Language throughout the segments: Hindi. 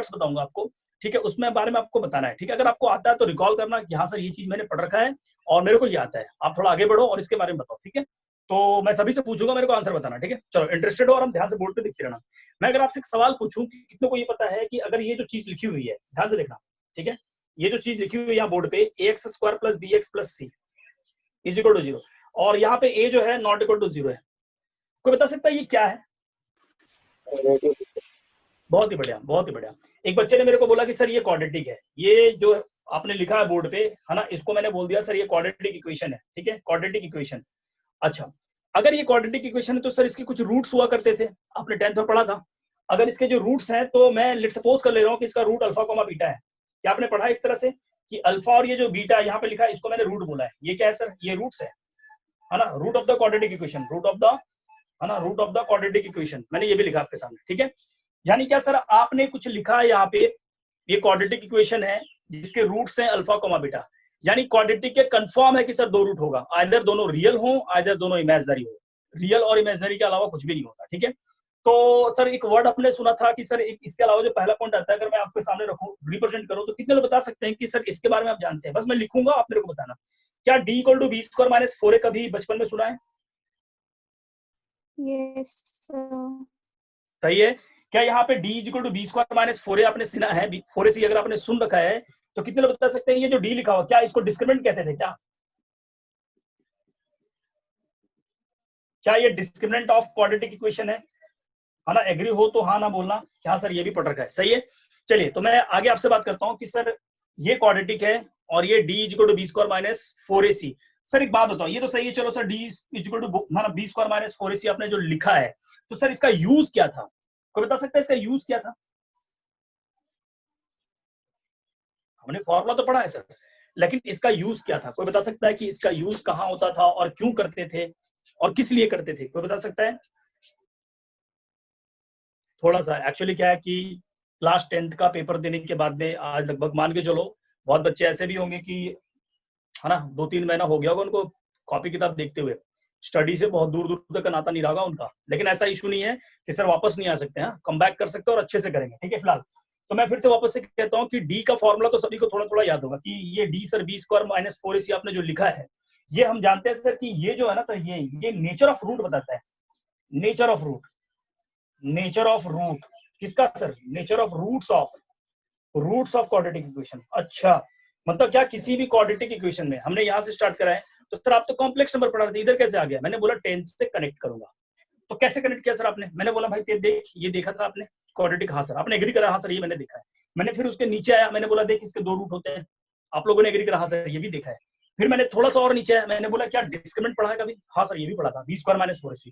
पार्ट्स बताऊंगा आपको, ठीक है, उसमें बारे में आपको बताना है, ठीक है। अगर आपको आता है तो रिकॉल करना कि हाँ सर ये चीज मैंने पढ़ रखा है और मेरे को ये आता है, आप थोड़ा आगे बढ़ो और इसके बारे में बताओ, ठीक है। तो मैं सभी से पूछूंगा, मेरे को आंसर बताना, ठीक है। चलो इंटरेस्टेड हो और हम ध्यान से बोर्ड पे देखते रहना। मैं अगर आपसे एक सवाल पूछूं कि कितने को ये पता है कि अगर ये जो चीज लिखी हुई है, ध्यान से देखना, ठीक है, ये जो चीज लिखी हुई है यहाँ बोर्ड पे ax square plus bx plus c is equal to 0, और यहाँ पे a जो है नॉट इक्वल टू 0 है, कोई बता सकता है ये क्या है? बहुत ही बढ़िया, बहुत ही बढ़िया। एक बच्चे ने मेरे को बोला कि सर ये क्वाड्रेटिक है, ये जो आपने लिखा है बोर्ड पे, है ना, इसको मैंने बोल दिया सर ये क्वाड्रेटिक इक्वेशन है, ठीक है, क्वाड्रेटिक इक्वेशन। अच्छा, अगर ये क्वाड्रेटिक इक्वेशन है तो सर इसके कुछ रूट्स हुआ करते थे, आपने 10th में पढ़ा था। अगर इसके जो रूट्स हैं तो मैं लेट सपोज कर ले रहा हूँ कि इसका रूट अल्फा कॉमा बीटा है। क्या आपने पढ़ा इस तरह से कि अल्फा और ये जो बीटा यहाँ पे लिखा है इसको मैंने रूट बोला है, ये क्या है सर? ये रूट्स है ना, root of the quadratic equation, root of the, है ना, root of the quadratic equation, मैंने ये भी लिखा आपके सामने, ठीक है। यानी क्या सर, आपने कुछ लिखा है यहाँ पे, ये क्वाड्रेटिक इक्वेशन है जिसके रूट्स हैं अल्फा कॉमा बीटा, यानी क्वाड्रेटिक के कंफर्म है कि सर दो रूट होगा, आइदर दोनों रियल हो आइदर दोनों इमेजिनरी हो, रियल और इमेजिनरी के अलावा कुछ भी नहीं होता, ठीक है। तो सर एक वर्ड आपने सुना था कि सर एक इसके अलावा जो पहला पॉइंट आता है, अगर मैं आपके सामने रखूं, रिप्रेजेंट करूं, तो कितने लोग बता सकते हैं कि सर इसके बारे में आप जानते हैं? बस मैं लिखूंगा, आप मेरे को बताना। क्या d equal to B square minus 4a कभी बचपन में सुना है? यस सही है। क्या यहाँ पे d equal to B square minus 4a आपने सुना है? 4ac अगर आपने सुन रखा है तो कितने लोग बता सकते हैं ये जो d लिखा हुआ, क्या इसको डिस्क्रिमिनेंट कहते थे? क्या ये डिस्क्रिमिनेंट ऑफ क्वाड्रेटिक इक्वेशन है ना? एग्री हो तो हाँ ना बोलना, क्या सर ये भी पढ़ रखा है, सही है। चलिए तो मैं आगे आपसे बात करता हूँ कि सर ये क्वाड्रेटिक है और ये d equal to B square minus 4ac। Sir एक बात बताओ, ये तो सही है, चलो sir d equal to B square minus 4ac आपने जो लिखा है, तो सर इसका यूज क्या था? कोई बता सकता है इसका यूज क्या था? हमने फॉर्मूला तो पढ़ा है सर, लेकिन इसका यूज क्या था? कोई बता सकता है कि इसका यूज कहाँ होता था और क्यों करते थे और किस लिए करते थे? कोई बता सकता है? थोड़ा सा एक्चुअली क्या है कि क्लास 10th का पेपर देने के बाद में आज लगभग मान के चलो बहुत बच्चे ऐसे भी होंगे कि, है ना, 2-3 महीना हो गया होगा उनको कॉपी किताब देखते हुए, स्टडी से बहुत दूर दूर तक का नाता नहीं रहा उनका, लेकिन ऐसा इशू नहीं है कि सर वापस नहीं आ सकते हैं, कम बैक कर सकते हैं और अच्छे से करेंगे, ठीक है। फिलहाल तो मैं फिर से वापस से कहता हूँ कि डी का फॉर्मूला तो सभी को थोड़ा थोड़ा याद होगा कि ये d sir b square minus 4ac आपने जो लिखा है, ये हम जानते हैं सर कि ये जो है ना सर, ये नेचर ऑफ रूट बताता है, nature of root, nature of root किसका sir? Nature of roots of quadratic equation. अच्छा, मतलब क्या किसी भी क्वाड्रेटिक इक्वेशन में हमने यहाँ से स्टार्ट करा है, तो सर आप तो कॉम्प्लेक्स नंबर पढ़ा थे, इधर कैसे आ गया? मैंने बोला 10 से कनेक्ट करूंगा। तो कैसे कनेक्ट किया सर आपने? मैंने बोला भाई देख ये देखा था आपने क्वाड्रेटिक, हाँ सर, आपने एग्री करा, हाँ सर ये मैंने देखा है। मैंने फिर उसके नीचे आया, मैंने बोला देख इसके दो रूट होते हैं, आप लोगों ने एग्री करा, हाँ सर ये भी देखा है। फिर मैंने थोड़ा सा और नीचे आया, मैंने बोला क्या डिस्क्रिमिनेंट पढ़ा है कभी? हाँ सर ये भी पढ़ा था, बी स्क्वायर माइनस 4ac।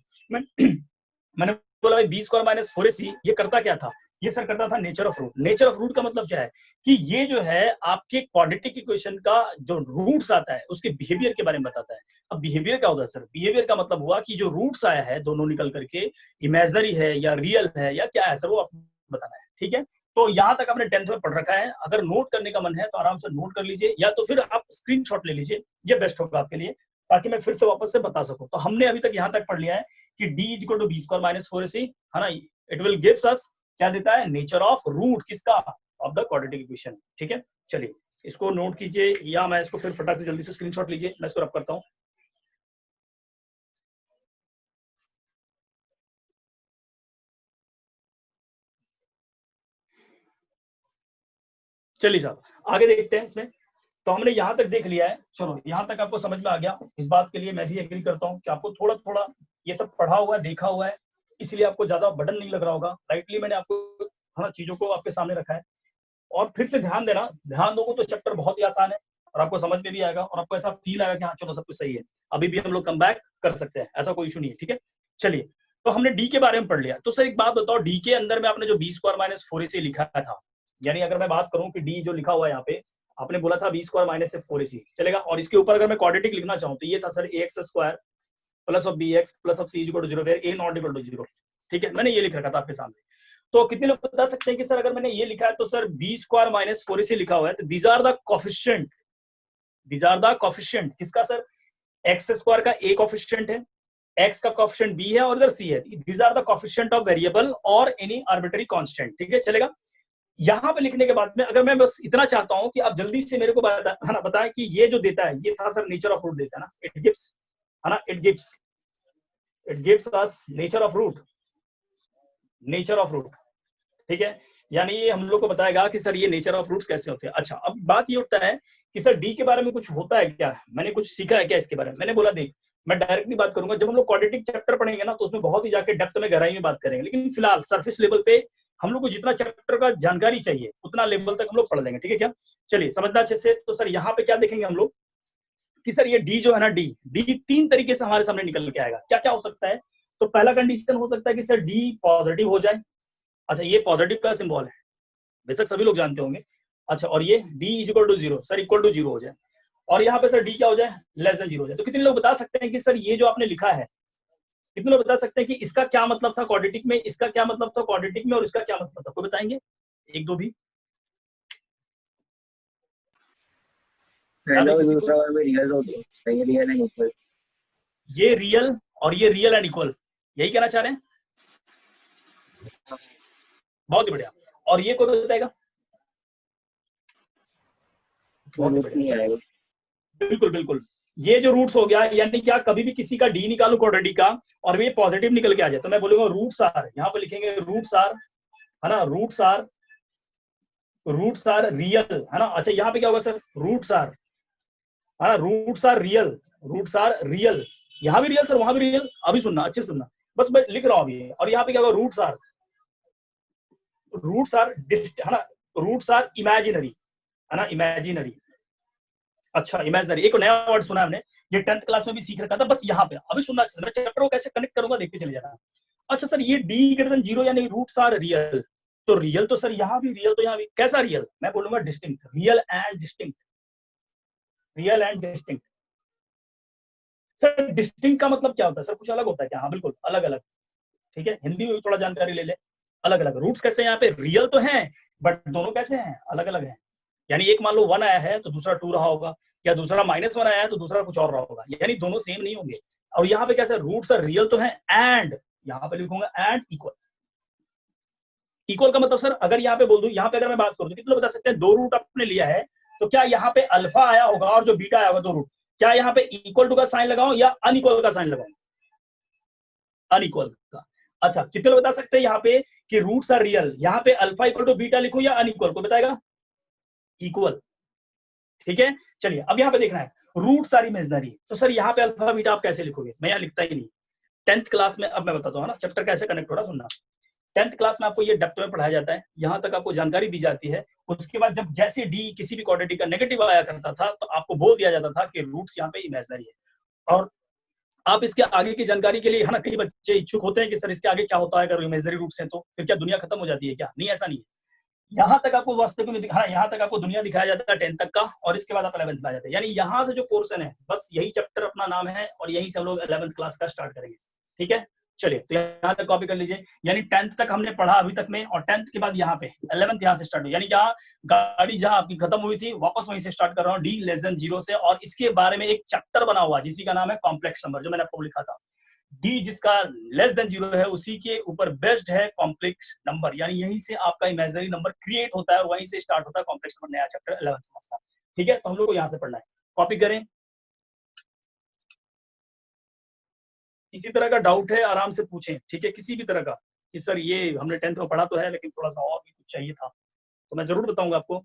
मैंने बोला भाई बी स्क्वायर माइनस 4ac ये करता क्या था? ये सर करता था nature of root. Nature of root का मतलब क्या है कि ये जो है आपके क्वाड्रेटिक इक्वेशन का जो रूट्स आता है उसके बिहेवियर के बारे में बताता है। अब बिहेवियर क्या होता है सर? बिहेवियर का मतलब हुआ कि जो रूट्स आया है दोनों निकल करके इमेजिनरी है या रियल है या क्या है सर, वो आपको बताना है, ठीक है। तो यहाँ तक आपने 10th में पढ़ रखा है, अगर नोट करने का मन है तो आराम से नोट कर लीजिए, या तो फिर आप स्क्रीनशॉट ले लीजिए, ये बेस्ट होगा आपके लिए, ताकि मैं फिर से वापस से बता सकूं। तो हमने अभी तक यहाँ तक पढ़ लिया है कि d equal to B square minus 4ac, है ना, इट विल गिव्स अस क्या देता है? नेचर ऑफ रूट किसका? ऑफ द क्वाड्रेटिक इक्वेशन, ठीक है। चलिए इसको नोट कीजिए, या मैं इसको फिर फटाक से जल्दी से स्क्रीनशॉट लीजिए, मैं इसको रब करता हूँ। चलिए साहब आगे देखते हैं इसमें। तो हमने यहाँ तक देख लिया है, चलो यहाँ तक आपको समझ में आ गया। इस बात के लिए मैं भी एग्री करता हूँ कि आपको थोड़ा थोड़ा ये सब पढ़ा हुआ है, देखा हुआ है, इसलिए आपको ज्यादा बर्डन नहीं लग रहा होगा। राइटली मैंने आपको हाँ चीजों को आपके सामने रखा है, और फिर से ध्यान देना, ध्यान दोगे तो चैप्टर बहुत ही आसान है और आपको समझ में भी आएगा और आपको ऐसा फील आएगा कि हाँ चलो सब कुछ सही है, अभी भी हम लोग कम बैक कर सकते हैं, ऐसा कोई इशू नहीं है, ठीक है। चलिए तो हमने डी के बारे में पढ़ लिया। तो सर एक बात बताओ, डी के अंदर में आपने जो बी स्क्वायर माइनस 4ac लिखा था, यानी अगर मैं बात करूं कि डी जो लिखा हुआ है यहाँ पे, आपने बोला था बी स्क्वायर माइनस से 4ac चलेगा, और इसके ऊपर अगर मैं क्वाड्रेटिक लिखना चाहूँ तो ये था sir ax square plus of bx plus of c equal to 0 where a not equal to 0, ठीक है, मैंने ये लिख रखा था आपके सामने। तो कितने लोग बता सकते हैं कि सर अगर मैंने ये लिखा है तो sir b square minus 4ac लिखा हुआ है, तो these are the coefficient, these are the coefficient किसका सर? एक्स स्क्वायर का a कोफिशिएंट है, x का कोफिशिएंट b है और इधर c है, these are the coefficient of variable और एनी आर्बिट्ररी कांस्टेंट, ठीक है चलेगा। यहाँ पे लिखने के बाद में अगर मैं बस इतना चाहता हूँ कि आप जल्दी से मेरे को बताएं कि ये जो देता है, ये था सर नेचर ऑफ रूट देता है ना, इट गिव्स, है ना, it gives us nature of root, nature of root, ठीक है। यानी ये हम लोग को बताएगा कि सर ये नेचर ऑफ रूट्स कैसे होते हैं। अच्छा, अब बात ये उठता है कि सर डी के बारे में कुछ होता है क्या, मैंने कुछ सीखा है क्या इसके बारे में। मैंने बोला देख, मैं डायरेक्टली बात करूंगा, जब हम लोग क्वाड्रेटिक चैप्टर पढ़ेंगे ना तो उसमें बहुत ही जाके डेप्थ में गहराई में बात करेंगे, लेकिन फिलहाल सरफेस लेवल पे हम लोग को जितना चैप्टर का जानकारी चाहिए उतना लेवल तक हम लोग पढ़ लेंगे, ठीक है क्या। चलिए समझना अच्छे से। तो सर यहाँ पे क्या देखेंगे हम लोग कि सर ये डी जो है ना, डी तीन तरीके से हमारे सामने निकल के आएगा। क्या क्या हो सकता है, तो पहला कंडीशन हो सकता है कि सर डी पॉजिटिव हो जाए। अच्छा, ये पॉजिटिव का सिंबल है, बेशक सभी लोग जानते होंगे। अच्छा, और ये d equal to zero, sir equal to zero हो जाए, और यहाँ पे सर d क्या हो जाए, लेस देन जीरो हो जाए। तो कितने लोग बता सकते हैं कि सर ये जो आपने लिखा है, कितने लोग बता सकते हैं कि इसका क्या मतलब था क्वाड्रेटिक में, इसका क्या मतलब था क्वाड्रेटिक में, और इसका क्या मतलब था, कोई बताएंगे एक दो भी। याद है पहला और किसी को, दूसरा वाला में रियल होते हैं, सही रियल है इक्वल। ये रियल और ये रियल एंड इक्वल, यही कहना चाह रहे हैं। बहुत ही बढ़िया। और ये कोई बताएगा, बहुत ही रूट्स बढ़िया, नहीं चलिए। आएगा। बिल्कुल बिल्कुल, ये जो रूट्स हो गया, यानी क्या कभी भी किसी का डी निकालू क्वाड्रेटिक का और ये पॉजिटिव निकल के आ जाए, तो मैं बोलूंगा रूट्स आर, यहाँ पे लिखेंगे रूट्स आर, है ना, रूट्स आर रियल, है ना। अच्छा, यहाँ पे क्या होगा सर, रूट्स आर, है ना, roots are real, roots are real, यहाँ भी रियल सर, वहां भी रियल। अभी सुनना, अच्छे सुनना, बस मैं लिख रहा हूँ अभी। और यहाँ पे क्या होगा, रूट्स आर है ना, रूट्स आर इमेजिनरी, है ना, इमेजिनरी। अच्छा, इमेजिनरी एक नया वर्ड सुना हमने, ये 10th क्लास में भी सीख रखा था, बस यहाँ पे अभी सुनना, मैं चैप्टर को कैसे कनेक्ट करूंगा देखते चले जाना। अच्छा सर, ये डी ग्रेटर देन जीरो यानी रूट्स आर रियल, तो रियल तो सर यहाँ भी रियल, तो यहाँ भी कैसा रियल, मैं बोलूंगा distinct, real and distinct, real and distinct. Sir distinct का मतलब क्या होता है सर, कुछ अलग होता है क्या, हाँ बिल्कुल अलग अलग, ठीक है, हिंदी में भी थोड़ा जानकारी ले ले। अलग अलग रूट्स कैसे हैं, यहाँ पे रियल तो हैं, बट दोनों कैसे हैं, अलग अलग हैं। यानी एक मान लो वन आया है तो दूसरा टू रहा होगा, या दूसरा माइनस वन आया है तो दूसरा कुछ और रहा होगा, यानी दोनों सेम नहीं होंगे। और यहाँ पे कैसे रूट्स रियल तो है, एंड यहाँ पे लिखूंगा एंड इक्वल। इक्वल का मतलब सर, अगर यहाँ पे बोल दूं, यहाँ पे अगर मैं बात करूं तो कितने बता सकते हैं, दो रूट आपने लिया है, तो क्या यहाँ पे अल्फा आया होगा और जो बीटा आया होगा, दो रूट, क्या यहाँ पे इक्वल टू का साइन लगाऊं या अनइक्वल का साइन लगाऊं, अनइक्वल का। अच्छा, कितने लोग बता सकते हैं यहाँ पे कि रूट्स आर रियल, यहाँ पे अल्फा इक्वल टू बीटा लिखूं या अनइक्वल, को बताएगा, इक्वल, ठीक है। चलिए अब यहाँ पे देखना है, रूट्स आर इमेजिनरी, तो सर यहाँ पे अल्फा बीटा आप कैसे लिखोगे, मैं यहाँ लिखता ही नहीं। 10th क्लास में, अब मैं बताता हूँ ना चैप्टर कैसे कनेक्ट हो रहा, सुनना। 10th क्लास में आपको ये डेप्थ में पढ़ाया जाता है, यहाँ तक आपको जानकारी दी जाती है। उसके बाद जब जैसे डी किसी भी क्वाड्रेटिक का नेगेटिव आया करता था, तो आपको बोल दिया जाता था कि रूट्स यहाँ पे इमेजिनरी है। और आप इसके आगे की जानकारी के लिए, है ना, कई बच्चे इच्छुक होते हैं कि सर इसके आगे क्या होता है, अगर इमेजिनरी रूट्स हैं तो फिर क्या दुनिया खत्म हो जाती है क्या, नहीं, ऐसा नहीं है। यहाँ तक आपको वास्तविक में दिखाना, यहाँ तक आपको दुनिया दिखाया जाता है 10th तक का, और इसके बाद आप 11th में आ जाते हैं। यानी यहाँ से जो पोर्शन है, बस यही चैप्टर अपना नाम है, और यही से हम लोग 11th क्लास का स्टार्ट करेंगे, ठीक है। चलिए, तो यहाँ तक कॉपी कर लीजिए, यानी 10th तक हमने पढ़ा अभी तक में, और 10th के बाद यहाँ पे 11th यहाँ से स्टार्ट हुई, यानी जहाँ गाड़ी जहाँ आपकी खत्म हुई थी, वापस वहीं से स्टार्ट कर रहा हूँ, डी लेस देन जीरो से। और इसके बारे में एक चैप्टर बना हुआ जिसी का नाम है कॉम्प्लेक्स नंबर, जो मैंने आपको लिखा था। डी जिसका लेस देन जीरो है, उसी के ऊपर बेस्ड है कॉम्प्लेक्स नंबर, यानी यहीं से आपका इमेजिनरी नंबर क्रिएट होता है, और वहीं से स्टार्ट होता है कॉम्प्लेक्स नंबर, नया चैप्टर 11th क्लास का, ठीक है। तो हम लोग को यहाँ से पढ़ना है, कॉपी करें। किसी तरह का डाउट है आराम से पूछें, ठीक है, किसी भी तरह का, कि सर ये हमने 10th में पढ़ा तो है, लेकिन थोड़ा सा और भी कुछ चाहिए था, तो मैं जरूर बताऊंगा आपको,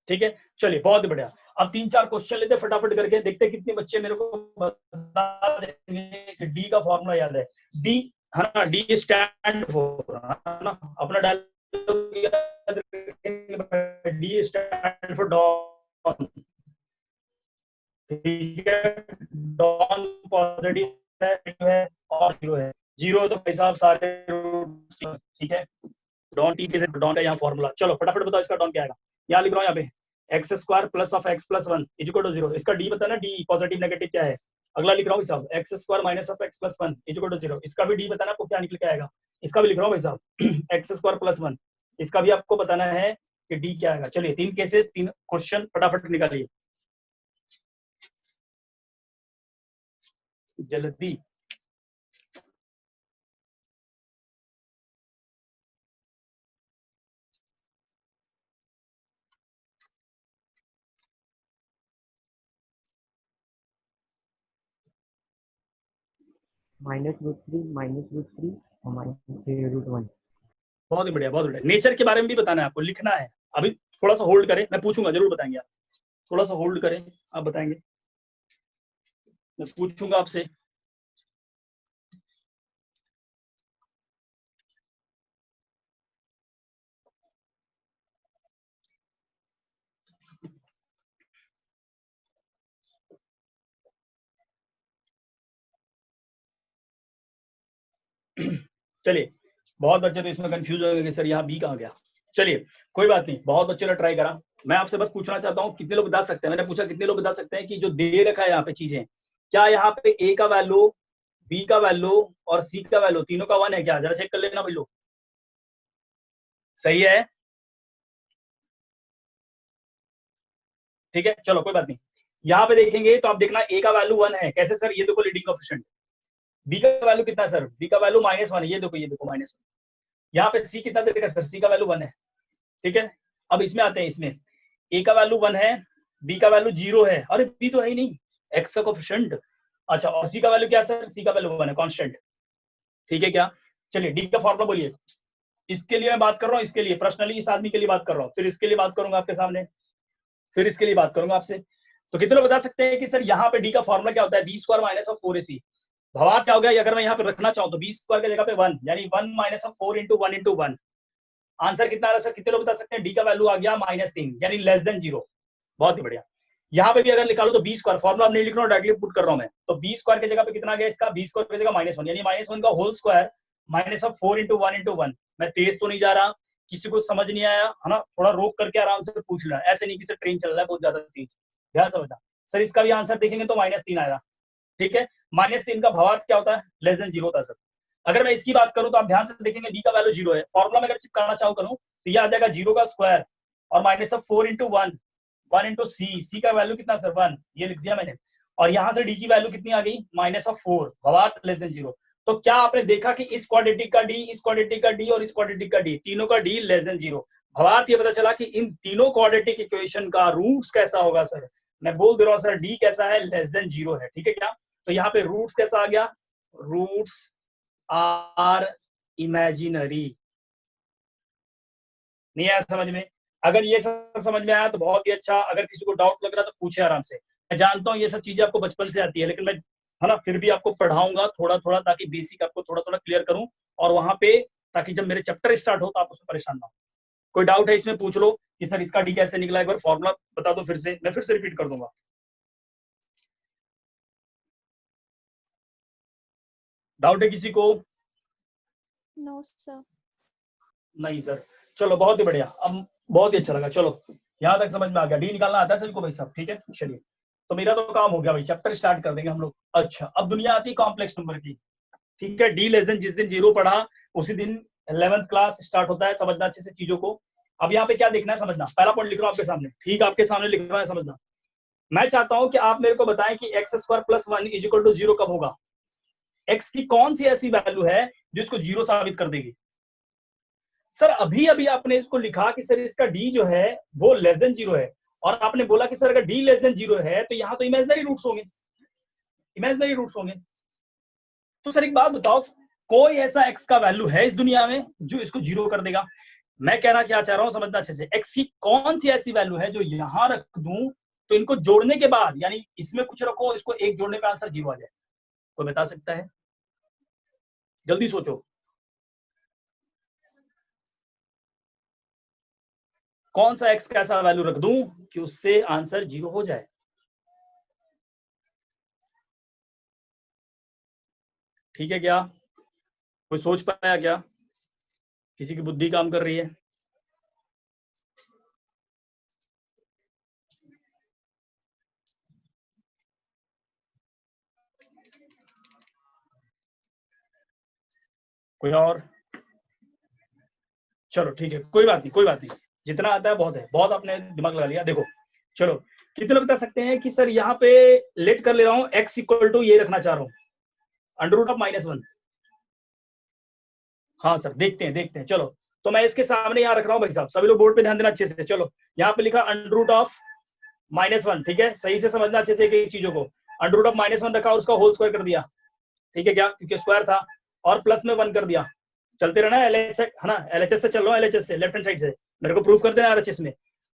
ठीक है। चलिए, बहुत बढ़िया। अब तीन चार क्वेश्चन लेते फटाफट करके, देखते कितने बच्चे मेरे को बता देंगे कि डी का फॉर्मूला याद है, डी, है ना, डी स्टैंड फॉर, है ना, अपना डायलॉग याद रखेंगे, डी स्टैंड फॉर डॉन, ठीक है, डॉन पॉजिटिव है और जीरो है, जीरो तो भाई साहब सारे रूट, ठीक है। डॉन टी के, डॉन का यहाँ फॉर्मूला, चलो फटाफट बताओ इसका डॉन क्या आएगा, यहाँ लिख रहा हूँ, यहाँ पे x square plus of x plus one equal to zero, इसका डी बताना, डी पॉजिटिव नेगेटिव क्या है। अगला लिख रहा हूँ भाई साहब, x square minus of x plus one equal to zero, इसका भी डी बताना आपको क्या निकल के आएगा। इसका भी लिख रहा हूँ भाई साहब, एक्स स्क्वायर प्लस वन, इसका भी आपको बताना है कि डी क्या आएगा। चलिए, तीन केसेस, तीन क्वेश्चन फटाफट निकालिए जल्दी। -√3 और -√1। बहुत ही बढ़िया, बहुत बढ़िया। नेचर के बारे में भी बताना है आपको, लिखना है। अभी थोड़ा सा होल्ड करें, मैं पूछूंगा, जरूर बताएंगे आप। थोड़ा सा होल्ड करें, आप बताएंगे, मैं पूछूंगा आपसे। चलिए, बहुत बच्चे तो इसमें कंफ्यूज हो गए कि सर यहाँ बी कहाँ गया। चलिए कोई बात नहीं, बहुत बच्चों ने ट्राई करा। मैं आपसे बस पूछना चाहता हूँ, कितने लोग बता सकते हैं, मैंने पूछा कितने लोग बता सकते हैं कि जो दे रखा है यहाँ पे चीजें, क्या यहाँ पे ए का वैल्यू, बी का वैल्यू और सी का वैल्यू तीनों का 1 है क्या? जरा चेक कर लेना भाई लोग। सही है, ठीक है, चलो कोई बात नहीं। यहाँ पे देखेंगे तो आप देखना ए का वैल्यू 1 है। कैसे सर? ये देखो लीडिंग कोएफिशिएंट। बी का वैल्यू कितना है सर? बी का वैल्यू -1 है, ये देखो, ये देखो -1। यहाँ पे सी कितना देगा सर? सी का वैल्यू 1 है, ठीक है। अब इसमें आते हैं, इसमें ए का वैल्यू 1 है, बी का वैल्यू 0 है। अरे बी तो है ही नहीं, एक्स का कोएफिशिएंट। अच्छा, और सी का वैल्यू क्या सर? सी का वैल्यू 1 है, कांस्टेंट, ठीक है क्या? चलिए डी का फॉर्मूला बोलिए। इसके लिए मैं बात कर रहा हूँ, इसके लिए पर्सनली, इस आदमी के लिए बात कर रहा हूँ, फिर इसके लिए बात करूंगा आपके सामने, फिर इसके लिए बात करूंगा आपसे। तो कितने लोग बता सकते हैं कि सर यहाँ पे डी का फॉर्मूला क्या होता है? B square minus of 4ac। भावार्थ क्या हो गया? अगर मैं यहाँ पे रखना चाहूँ तो बी स्क्वायर की जगह पे 1, यानी 1 minus of 4 into 1 into 1। Answer कितना आ रहा है सर? कितने लोग बता सकते हैं? डी का वैल्यू आ गया -3, यानी लेस देन 0। बहुत ही बढ़िया। यहाँ पे भी अगर निकालो तो बी स्क्वायर, फॉर्मुला नहीं लिख रहा हूँ, डायरेक्टली पुट कर रहा हूँ मैं। तो बी स्क्वायर की जगह पे कितना आ गया इसका? बी स्क्वायर की जगह -1, यानी -1 का whole square minus of 4 into 1 into 1। मैं तेज तो नहीं जा रहा, किसी को समझ नहीं आया है ना, थोड़ा रोक करके आराम से पूछ लेना, ऐसे नहीं कि सर ट्रेन चल रहा है बहुत ज्यादा तेज, ध्यान समझना। सर इसका भी आंसर देखेंगे तो -3 आएगा, ठीक है। -3 का भावार्थ क्या होता है? लेस देन 0 होता है सर। अगर मैं इसकी बात करूं तो आप ध्यान से देखेंगे, बी का वैल्यू 0 है। फॉर्मुला में अगर चिपकाना चाहूँ करूं तो ये आ जाएगा 0 का स्क्वायर और माइनस ऑफ 4 इंटू 1, 1 इंटू सी का वैल्यू कितना सर? 1, ये लिख दिया मैंने। और यहाँ से डी की वैल्यू कितनी आ गई? -4, भावार्थ लेस देन 0। तो क्या आपने देखा कि इस क्वाड्रेटिक का डी, इस क्वाड्रेटिक का डी और इस क्वाड्रेटिक का डी, तीनों का डी लेस देन 0। भावार्थ ये पता चला कि इन तीनों क्वाड्रेटिक इक्वेशन का रूट्स कैसा होगा सर? मैं बोल दे रहा हूँ सर, डी कैसा है? लेस देन 0 है, ठीक है क्या? तो यहाँ पे रूट्स कैसा आ गया? Roots are imaginary. नहीं आया समझ में? अगर ये सब समझ में आया तो बहुत ही अच्छा। अगर किसी को डाउट लग रहा तो पूछे आराम से। मैं जानता हूँ ये सब चीजें आपको बचपन से आती है, लेकिन मैं, है ना, फिर भी आपको पढ़ाऊंगा थोड़ा थोड़ा, ताकि बेसिक आपको थोड़ा थोड़ा क्लियर करूं, और वहां पे ताकि जब मेरे चैप्टर स्टार्ट हो तो आप उसमें परेशान ना हो। कोई डाउट है इसमें? पूछ लो कि सर इसका डी कैसे निकला, एक बार फॉर्मूला बता दो, फिर से मैं फिर से रिपीट कर दूंगा। डाउट है किसी को? No sir. नहीं सर, चलो बहुत ही बढ़िया, अब बहुत ही अच्छा लगा। चलो यहाँ तक समझ में आ गया, डी निकालना आता है सभी को भाई साहब, ठीक है। चलिए, तो मेरा तो काम हो गया भाई, चैप्टर स्टार्ट कर देंगे हम लोग। अच्छा, अब दुनिया आती है कॉम्प्लेक्स नंबर की, ठीक है। डी लेस देन, जिस दिन 0 पढ़ा उसी दिन 11th क्लास स्टार्ट होता है, समझना अच्छे से चीजों को। अब यहाँ पे क्या देखना है, समझना। पहला पॉइंट लिख रहा हूँ आपके सामने, ठीक आपके सामने लिख रहा है, समझना। मैं चाहता हूँ कि आप मेरे को बताएं कि x² + 1 = 0 कब होगा? x की कौन सी ऐसी वैल्यू है जो इसको 0 साबित कर देगी? सर अभी अभी आपने इसको लिखा कि सर इसका डी जो है वो लेस देन 0 है, और आपने बोला कि सर अगर डी लेस देन 0 है तो यहाँ तो इमेजिनरी रूट्स होंगे, इमेजिनरी रूट्स होंगे। तो सर एक बात बताओ, कोई ऐसा एक्स का वैल्यू है इस दुनिया में जो इसको 0 कर देगा? मैं कहना क्या चाह रहा हूं, समझना अच्छे से। एक्स की कौन सी ऐसी वैल्यू है जो यहां रख दूं तो इनको जोड़ने के बाद, यानी इसमें कुछ रखो, इसको एक जोड़ने पे आंसर 0 आ जाए? कोई बता सकता है? जल्दी सोचो, कौन सा एक्स का ऐसा वैल्यू रख दूं कि उससे आंसर 0 हो जाए? ठीक है क्या? कोई सोच पाया क्या? किसी की बुद्धि काम कर रही है? कोई और? चलो ठीक है, कोई बात नहीं, कोई बात नहीं, जितना आता है बहुत है, बहुत आपने दिमाग लगा लिया। देखो चलो, कितने लोग बता सकते हैं कि सर यहाँ पे लेट कर ले रहा हूँ, x = ये रखना चाह रहा हूँ, √(-1)। हाँ सर, देखते हैं देखते हैं। चलो, तो मैं इसके सामने यहाँ रख रहा हूँ भाई साहब, सभी लोग बोर्ड पे ध्यान देना अच्छे से। चलो, यहाँ पे लिखा √(-1), ठीक है, सही से समझना अच्छे से एक चीजों को। √(-1) रखा और उसका होल स्क्वायर कर दिया, ठीक है क्या, क्योंकि स्क्वायर था, और प्लस में 1 कर दिया, चलते रहना LHS है ना, LHS से चल रहा हूँ, LHS से लेफ्ट हैंड साइड से, मेरे को प्रूफ कर देना RHS में।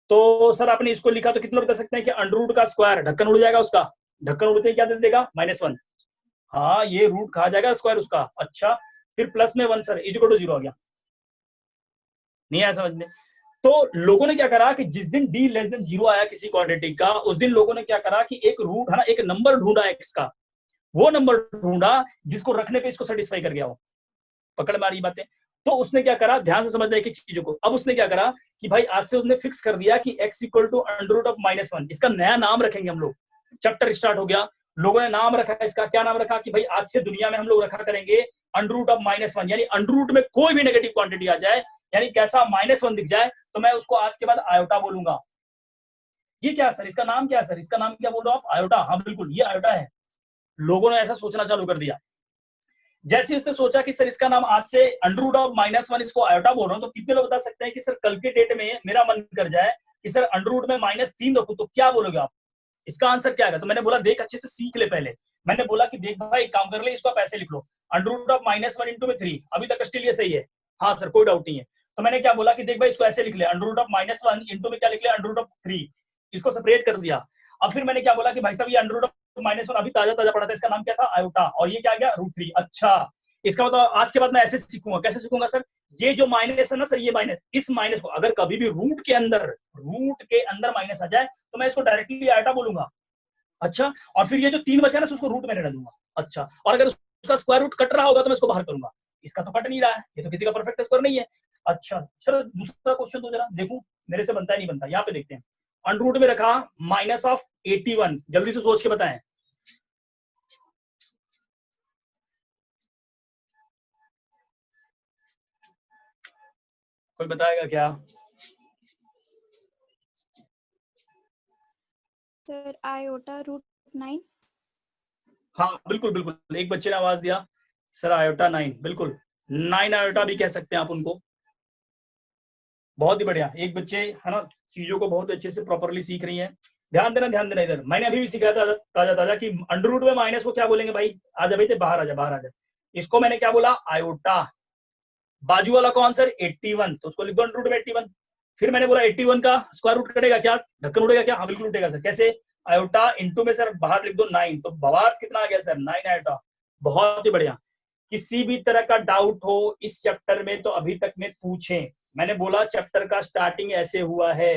तो सर आपने इसको लिखा तो कितने लोग कर सकते हैं कि अंडर रूट का स्क्वायर, ढक्कन उड़ जाएगा उसका, ढक्कन उड़ते ही क्या दे देगा -1, हाँ ये रूट खा जाएगा स्क्वायर उसका। अच्छा फिर प्लस में 1 सर इक्वल टू 0 आ गया, नहीं आया समझ में। तो लोगों ने क्या करा कि जिस दिन d लेस देन 0 आया किसी क्वांटिटी का, उस दिन लोगों ने क्या करा कि एक रूट है ना, एक नंबर ढूंढा x का, वो नंबर ढूंढा जिसको रखने पे इसको सेटिस्फाई कर गया हो। पकड़ मारी बातें। तो उसने क्या करा, ध्यान से समझना एक एक चीजों को। अब उसने क्या करा कि भाई आज से उसने फिक्स कर दिया कि x equal to under root of -1, इसका नया नाम रखेंगे हम लोग। चैप्टर स्टार्ट हो गया, लोगों ने नाम रखा, इसका क्या नाम रखा कि भाई आज से दुनिया में हम लोग रखा करेंगे अंडर रूट ऑफ -1, यानी अंडर रूट में कोई भी नेगेटिव क्वांटिटी आ जाए, यानी कैसा -1 दिख जाए, तो मैं उसको आज के बाद आयोटा बोलूंगा। ये क्या सर, इसका नाम क्या सर, इसका नाम क्या बोल रहे हो आप, आयोटा। हाँ बिल्कुल ये आयोटा है। लोगों ने ऐसा सोचना चालू कर दिया। जैसे इसने सोचा कि सर इसका नाम आज से अंडर रूट ऑफ -1 इसको आयोटा बोल रहा हूं, तो कितने लोग बता सकते हैं कि सर कल के डेट में मेरा मन कर जाए कि सर अंडर रूट में -3 रखूं, तो क्या बोलोगे आप, इसका आंसर क्या आएगा। तो मैंने बोला देख अच्छे से सीख ले पहले, मैंने बोला कि देख भाई काम कर ले, इसको आप ऐसे लिख लो अंडर रूट ऑफ -1 इंटू में 3, अभी तक स्टिल ये सही है, हाँ सर कोई डाउट नहीं है। तो मैंने क्या बोला कि देख भाई इसको ऐसे लिख ले अंडर रूट ऑफ -1 इंटू में क्या लिख ले अंडर रूट ऑफ 3, इसको सेपरेट कर दिया। अब फिर मैंने क्या बोला कि भाई साहब ये अंडर रूट ऑफ -1 अभी ताजा ताजा पढ़ा था, इसका नाम क्या था आयोटा, और ये क्या गया √3। अच्छा इसका मतलब आज के बाद मैं ऐसे सीखूंगा, कैसे सीखूंगा सर, ये जो माइनस है ना सर, ये माइनस, इस माइनस को अगर कभी भी रूट के अंदर माइनस आ जाए तो मैं इसको डायरेक्टली आयोटा बोलूंगा। अच्छा और फिर ये जो 3 बचा ना उसको रूट में रहने दूंगा। अच्छा और अगर उसका स्क्वायर रूट कट रहा होगा तो मैं इसको बाहर करूंगा, इसका तो कट नहीं रहा है, ये तो किसी का परफेक्ट स्क्वायर नहीं है। अच्छा सर दूसरा क्वेश्चन तो जरा देखूं, मेरे से बनता है नहीं बनता, यहाँ पे देखते हैं। अंडर रूट में रखा -81, जल्दी से सोच के बताएं। कोई बताएगा क्या? Sir iota √9। हाँ बिल्कुल बिल्कुल, एक बच्चे ने आवाज दिया सर आयोटा 9, बिल्कुल 9 आयोटा भी कह सकते हैं आप उनको। बहुत ही बढ़िया, एक बच्चे है ना चीजों को बहुत अच्छे से प्रॉपरली सीख रही हैं। ध्यान देना इधर, मैंने अभी भी सिखाया था ताजा ताजा कि अंडर रूट में माइनस को क्या बोलेंगे भाई, आजा भाई बाहर आजा। इसको मैंने क्या बोला आयोटा। बाजू वाला कौन सर 81, तो उसको लिख दो अंडर रूट में 81। फिर मैंने बोला 81 का स्क्वायर रूट कटेगा क्या, ढक्कन उड़ेगा क्या, हाँ बिल्कुल उठेगा सर, कैसे आयोटा इंटू में सर बाहर लिख दो 9, तो बवाद कितना आ गया सर 9 आयोटा। बहुत ही बढ़िया। किसी भी तरह का डाउट हो इस चैप्टर में तो अभी तक में पूछें, मैंने बोला चैप्टर का स्टार्टिंग ऐसे हुआ है,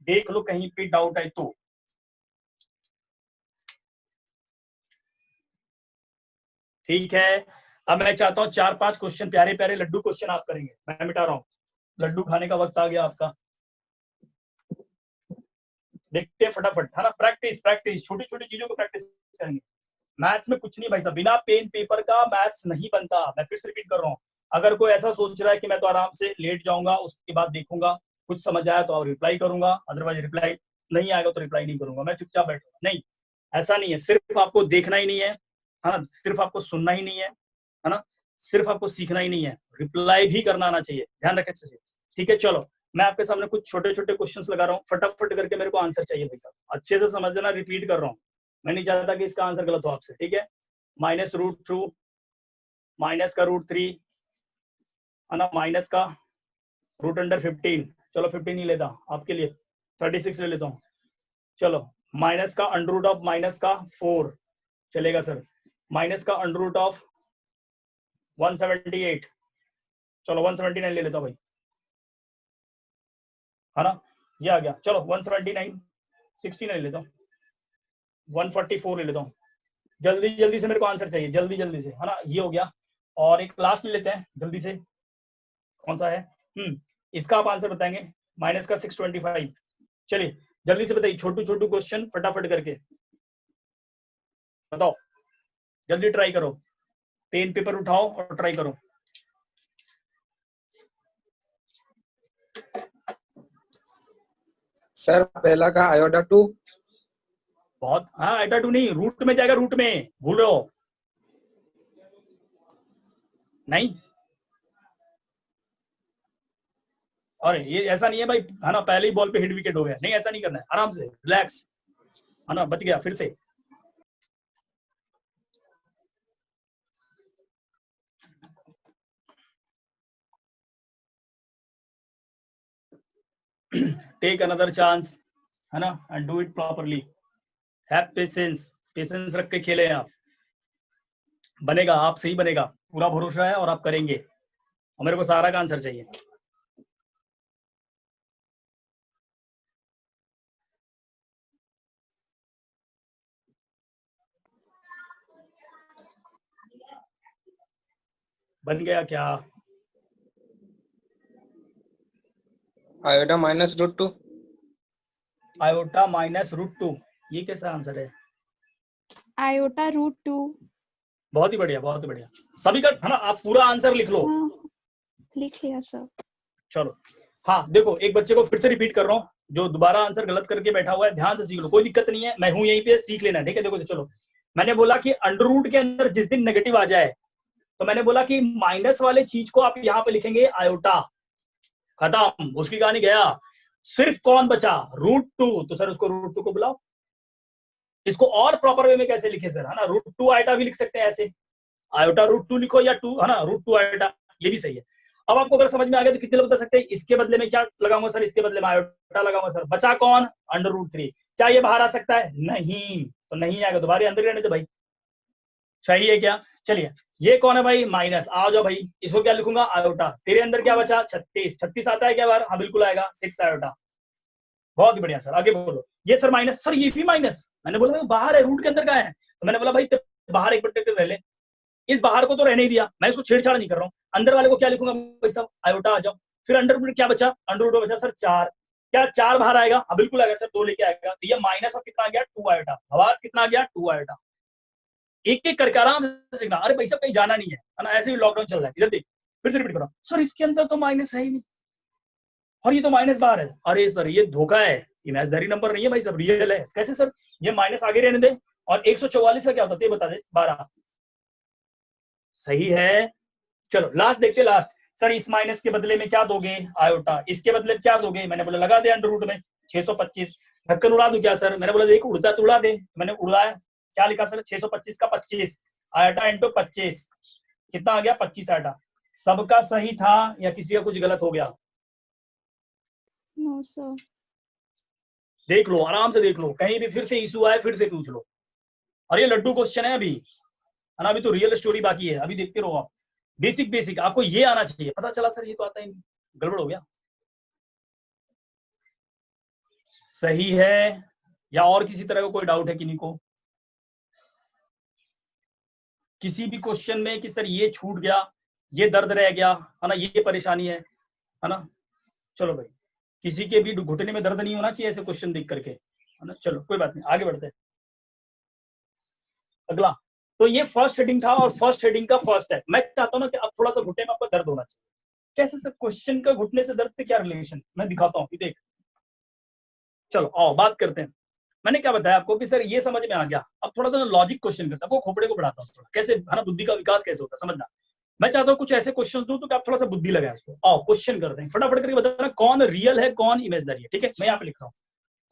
देख लो कहीं पे डाउट है तो। ठीक है अब मैं चाहता हूं 4-5 क्वेश्चन प्यारे प्यारे लड्डू क्वेश्चन आप करेंगे, मैं मिटा रहा हूं, लड्डू खाने का वक्त आ गया आपका। देखते हैं फटाफट है ना, प्रैक्टिस छोटी छोटी चीजों को प्रैक्टिस करेंगे। मैथ्स में कुछ नहीं भाई साहब, बिना पेन पेपर का मैथ्स नहीं बनता। मैं फिर से रिपीट कर रहा हूँ, अगर कोई ऐसा सोच रहा है कि मैं तो आराम से लेट जाऊंगा उसके बाद देखूंगा, कुछ समझ आया तो रिप्लाई करूंगा, अदरवाइज रिप्लाई नहीं आएगा तो रिप्लाई नहीं करूंगा, मैं चुपचाप बैठूंगा। नहीं ऐसा नहीं है, सिर्फ आपको देखना ही नहीं है ना, सिर्फ आपको सुनना ही नहीं है ना, सिर्फ आपको सीखना ही नहीं है, रिप्लाई भी करना आना चाहिए, ध्यान रखें अच्छे से। ठीक है चलो मैं आपके सामने कुछ छोटे छोटे क्वेश्चंस लगा रहा हूँ, फटाफट करके मेरे को आंसर चाहिए भाई साहब, अच्छे से समझ लेना, रिपीट कर रहा हूँ, मैं नहीं चाहता कि इसका आंसर गलत हो आपसे। ठीक है -√2 माइनस का √3 है ना, माइनस का √15, चलो 15 नहीं लेता आपके लिए, 36 ले लेता हूँ। चलो माइनस का अंडर रूट ऑफ -4 चलेगा सर, माइनस का अंडर रूट ऑफ 178, चलो 179 ले लेता हूँ भाई, है ना ये आ गया। चलो 179 16 ले लेता हूँ, 144 ले लेता हूँ। जल्दी जल्दी से मेरे को आंसर चाहिए, जल्दी जल्दी से, है ना ये हो गया। और एक लास्ट ले लेते हैं जल्दी से, कौन सा है इसका आप आंसर बताएंगे, माइनस का 625। चलिए जल्दी से बताइए, छोटू छोटू क्वेश्चन फटाफट करके बताओ, जल्दी ट्राई करो, पेन पेपर उठाओ और ट्राई करो। सर पहला का आयोटा 2। बहुत हाँ आयोटा 2 नहीं, रूट में जाएगा, रूट में भूल रहे हो नहीं। और ये ऐसा नहीं है भाई है ना पहले ही बॉल पे हिट विकेट हो गया, नहीं ऐसा नहीं करना है, आराम से रिलैक्स है ना, बच गया फिर से। टेक अनदर चांस, है ना, and do it properly. Have patience, patience रख के खेलें आप, बनेगा, आप सही बनेगा, पूरा भरोसा है और आप करेंगे। और मेरे को सारा का आंसर चाहिए। बन गया क्या? Iota minus root two. Iota minus root two, ये कैसा आंसर है? Iota root 2। बहुत ही बढ़िया, बहुत ही बढ़िया। सभी का, है ना, आप पूरा आंसर लिख लो। हाँ, लिख लिया सर। चलो, हाँ देखो, एक बच्चे को फिर से रिपीट कर रहा हूँ, जो दोबारा आंसर गलत करके बैठा हुआ है, ध्यान से सीख लो, कोई दिक्कत नहीं है, मैं हूं यहीं पे, सीख लेना, ठीक है। देखो चलो, मैंने बोला कि अंडर रूट के अंदर जिस दिन नेगेटिव आ जाए, तो मैंने बोला कि माइनस वाले चीज को आप यहाँ पे लिखेंगे आयोटा, खत्म, उसकी कहानी गया। सिर्फ कौन बचा? Root two. तो सर उसको रूट टू को बुलाओ। इसको और प्रॉपर वे में कैसे लिखे सर, है ना, रूट टू आयोटा भी लिख सकते हैं ऐसे, आयोटा रूट टू लिखो, या टू, है ना, रूट टू आयोटा, ये भी सही है। अब आपको अगर समझ में आ गया तो कितने लोग बता सकते हैं इसके बदले में क्या लगाऊंगा सर, इसके बदले में आयोटा लगाऊंगा सर, बचा कौन? Under root 3। क्या ये बाहर आ सकता है? नहीं, तो नहीं आएगा, दोबारा अंदर रहने दो भाई। सही है क्या? चलिए, ये कौन है भाई? माइनस, आ जाओ भाई, इसको क्या लिखूंगा? आयोटा। तेरे अंदर क्या बचा? 36। 36 आता है क्या बाहर? हाँ बिल्कुल आएगा, 6 आयोटा। बहुत ही बढ़िया सर, आगे बोलो। ये सर माइनस, सर ये भी माइनस, मैंने बोला बाहर है, रूट के अंदर का है, तो मैंने बोला भाई बाहर एक बट्टे रह ले, इस बाहर को तो रहने ही दिया, मैं इसको छेड़छाड़ नहीं कर रहा हूँ। अंदर वाले को क्या लिखूंगा भाई साहब? आयोटा आ जाओ। फिर अंडर रूट क्या बचा? अंडर रूट बचा सर 4। क्या 4 बाहर आएगा? हाँ बिल्कुल आएगा सर, 2 लेके आएगा, तो ये माइनस ऑफ कितना आ गया? 2 आयोटा। भवास कितना आ गया? 2 आयोटा। एक एक करके आराम से सीखना। अरे भाई साहब कहीं जाना नहीं है ना, ऐसे भी लॉकडाउन चल रहा है, इधर देख, फिर से रिपीट करो, सर इसके अंदर तो माइनस है ही नहीं, और ये तो माइनस बाहर है। अरे सर ये धोखा है, इमेजिनरी नंबर नहीं है भाई, सब रियल है। कैसे सर? ये माइनस आगे रहने दे, और 144 का क्या होता है बता दे? 12। सही है। चलो लास्ट देखते, लास्ट। सर इस माइनस के बदले में क्या दोगे? आयोटा। इसके बदले में क्या दोगे? मैंने बोला लगा दे अंडर रूट में 625। ढक्कन उड़ा दूं क्या सर? मैंने बोला देख उड़ता तो उड़ा दे, मैंने उड़ाया, क्या लिखा सर? 625 का 25 आयोटा इंटू 25, कितना आ गया? 25 आयोटा। सबका सही था या किसी का कुछ गलत हो गया? No sir. देख लो, आराम से देख लो, कहीं भी फिर से इशू आए फिर से पूछ लो। और ये लड्डू क्वेश्चन है अभी, है ना, अभी तो रियल स्टोरी बाकी है, अभी देखते रहो आप। बेसिक बेसिक आपको ये आना चाहिए। पता चला सर ये तो आता ही नहीं, गड़बड़ हो गया। सही है, या और किसी तरह का कोई डाउट है किन्हीं को? किसी भी क्वेश्चन में कि सर ये छूट गया, ये दर्द रह गया, है ना, ये परेशानी है ना? चलो भाई, किसी के भी घुटने में दर्द नहीं होना चाहिए ऐसे क्वेश्चन देख करके, है ना। चलो कोई बात नहीं, आगे बढ़ते हैं। अगला, तो ये फर्स्ट हेडिंग था, और फर्स्ट हेडिंग का फर्स्ट है। मैं चाहता हूँ ना कि अब थोड़ा सा घुटने में आपको दर्द होना चाहिए। कैसे सर? क्वेश्चन का घुटने से दर्द से क्या रिलेशन? मैं दिखाता हूँ, देख। चलो आओ बात करते हैं। मैंने क्या बताया आपको कि सर ये समझ में आ गया, अब थोड़ा सा लॉजिक क्वेश्चन करता हूँ, खोपड़े को बढ़ाता हूँ थोड़ा, कैसे, है ना, बुद्धि का विकास कैसे होता है समझना। मैं चाहता हूँ कुछ ऐसे क्वेश्चन दूं तो कि आप थोड़ा सा बुद्धि लगाए इसको। आओ क्वेश्चन करते हैं, फटाफट करके बताना कौन रियल है कौन इमेजिनरी है, ठीक है। मैं यहाँ पे लिख रहा हूँ,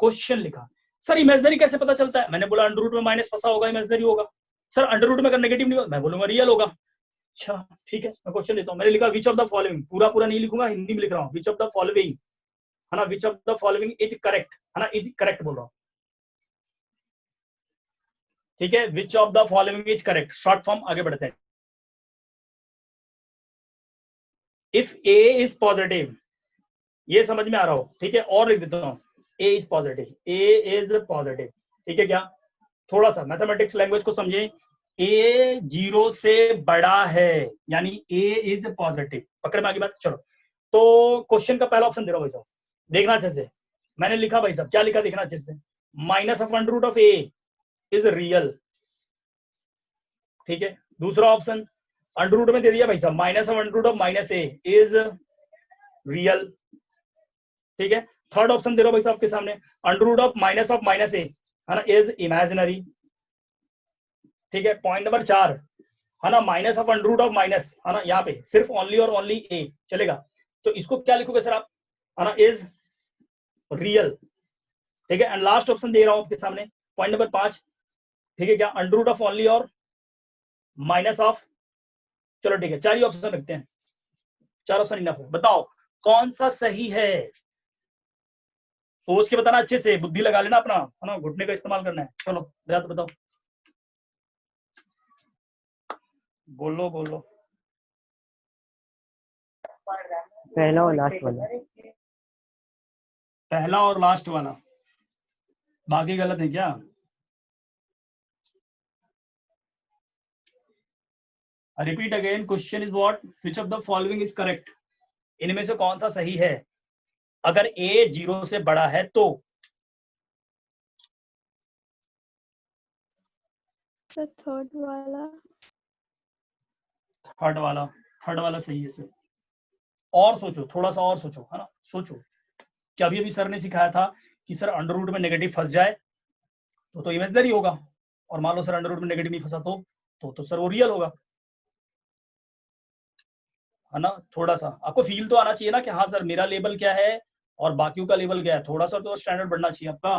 क्वेश्चन लिखा। सर इमेजिनरी कैसे पता चलता है? मैंने बोला अंडर रूट में माइनस फंसा होगा, इमेजिनरी होगा। सर अंडर रूट में अगर नेगेटिव नहीं होगा, मैं बोलूंगा रियल होगा। अच्छा ठीक है, मैं क्वेश्चन देता हूँ। मैंने लिखा विच ऑफ द फॉलोइंग, पूरा पूरा नहीं लिखूंगा, हिंदी में लिख रहा हूँ, विच ऑफ द फॉलोइंग, है ना, which of the following is correct, है ना, इज करेक्ट बोल रहा हूँ, ठीक है। Which of the following is correct, short form, आगे बढ़ते हैं। इफ ए इज पॉजिटिव, ये समझ में आ रहा हो, ठीक है, और लिख देता हूँ, A is positive, A is positive, ठीक है क्या? थोड़ा सा मैथमेटिक्स लैंग्वेज को समझे, ए 0 से बड़ा है यानी ए इज पॉजिटिव, पकड़ में आ गई बात। चलो, तो क्वेश्चन का पहला ऑप्शन दे रहा हूँ भाई साहब, देखना अच्छे से। मैंने लिखा भाई साहब, क्या लिखा देखना अच्छे से, minus of under root of a is real, ठीक है। दूसरा ऑप्शन अंडर रूट में दे दिया भाई साहब, minus of under root of minus a is real, ठीक है। थर्ड ऑप्शन दे रहा हूं भाई साहब के सामने, अंडर रूट ऑफ माइनस ए, है ना, इज इमेजिनरी, ठीक है। पॉइंट नंबर 4, है ना, minus of under root of minus, है ना, यहाँ पे सिर्फ ओनली और ओनली ए चलेगा, तो इसको क्या लिखोगे सर आप, है ना, इज रियल, ठीक है। एंड लास्ट ऑप्शन दे रहा हूं आपके सामने, पॉइंट नंबर 5, ठीक है क्या, अंडर रूट ऑफ ओनली और माइनस ऑफ, चलो ठीक है, 4 ही ऑप्शन रखते हैं, 4 ऑप्शन इनफ है। बताओ कौन सा सही है? सोच के बताना अच्छे से, बुद्धि लगा लेना अपना, है ना, घुटने का इस्तेमाल करना है। चलो जरा तो बताओ, बोलो बोलो। पहला और लास्ट वाला। पहला और लास्ट वाला, बाकी गलत है क्या? Repeat again, question is what, which of the following is correct? इनमें से कौन सा सही है? अगर a 0 से बड़ा है तो थर्ड वाला। थर्ड वाला सही है सर। और सोचो, थोड़ा सा और सोचो, है ना, सोचो कि अभी अभी सर ने सिखाया था कि सर अंडर रूट में नेगेटिव फंस जाए तो इमेजिनरी होगा, और मान लो सर अंडर रूट में नेगेटिव नहीं फंसा तो सर वो रियल होगा, है ना। थोड़ा सा आपको फील तो आना चाहिए ना कि हाँ सर मेरा लेवल क्या है और बाकियों का लेवल क्या है, थोड़ा सा तो स्टैंडर्ड बढ़ना चाहिए आपका।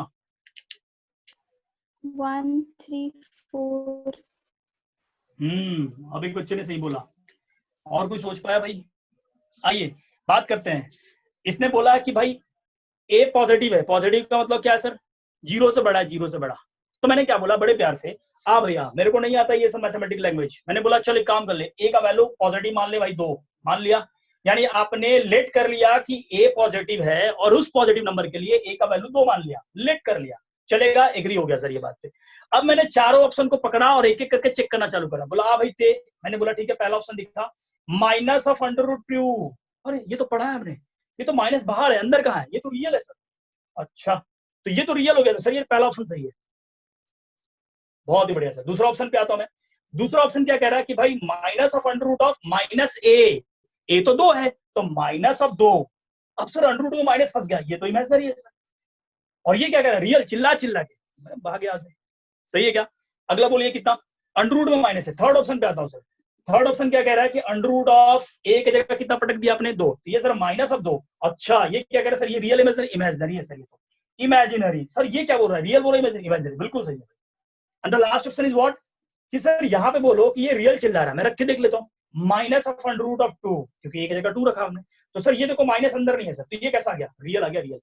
1 3 4। अभी बच्चे ने सही बोला। और कोई सोच पाया भाई? आइए बात करते हैं। इसने बोला कि भाई ए पॉजिटिव है, पॉजिटिव का मतलब क्या है सर? 0 से बड़ा है, 0 से बड़ा। तो मैंने क्या बोला बड़े प्यार से, आ भैया मेरे को नहीं आता ये सब मैथमेटिक लैंग्वेज, मैंने बोला चल एक काम कर ले, ए का वैल्यू पॉजिटिव मान ले भाई 2, मान लिया। यानी आपने लेट कर लिया कि ए पॉजिटिव है और उस पॉजिटिव नंबर के लिए ए का वैल्यू 2 मान लिया, लेट कर लिया, चलेगा, एग्री हो गया सर ये बात पे। अब मैंने चारों ऑप्शन को पकड़ा और एक एक करके चेक करना चालू करा, बोला आ भाई थे, मैंने बोला ठीक है, पहला ऑप्शन दिखा minus of under root q, अरे ये तो पढ़ा है हमने, ये तो माइनस बाहर है, अंदर कहाँ है, ये तो रियल है सर। अच्छा तो ये तो रियल हो गया तो सर ये पहला ऑप्शन सही है, बहुत ही बढ़िया सर। दूसरा ऑप्शन पे आता हूं मैं। दूसरा ऑप्शन क्या कह रहा है कि भाई minus of under root of minus A तो 2 है तो माइनस ऑफ 2, अब सर अंडर रूट में माइनस फंस गया, ये तो इमेजिनरी है सर। और ये क्या कह रहा है, रियल, चिल्ला चिल्ला के भाग गया से, सही है क्या? अगला बोलिए कितना, अंडर रूट में माइनस है। थर्ड ऑप्शन पे आता हूं सर। थर्ड ऑप्शन क्या कह रहा है कि अंडर रूट ऑफ ए की जगह कितना पटक दिया आपने, 2, तो ये सर माइनस ऑफ 2। अच्छा ये क्या कह रहा है सर, ये रियल इमेजिनरी, इमेजिनरी है सर, ये तो इमेजिनरी। सर ये क्या बोल रहा है, रियल बोल रहा है इमेजिनरी, बिल्कुल सही है। And the last option is what, कि सर यहाँ पे बोलो कि ये रियल चिल्ला रहा है, मैं रख के देख लेता हूँ, minus of under root of 2, क्योंकि एक जगह 2 रखा हमने, तो सर ये देखो माइनस अंदर नहीं है सर, तो ये कैसा आ गया, रियल आ गया, रियल।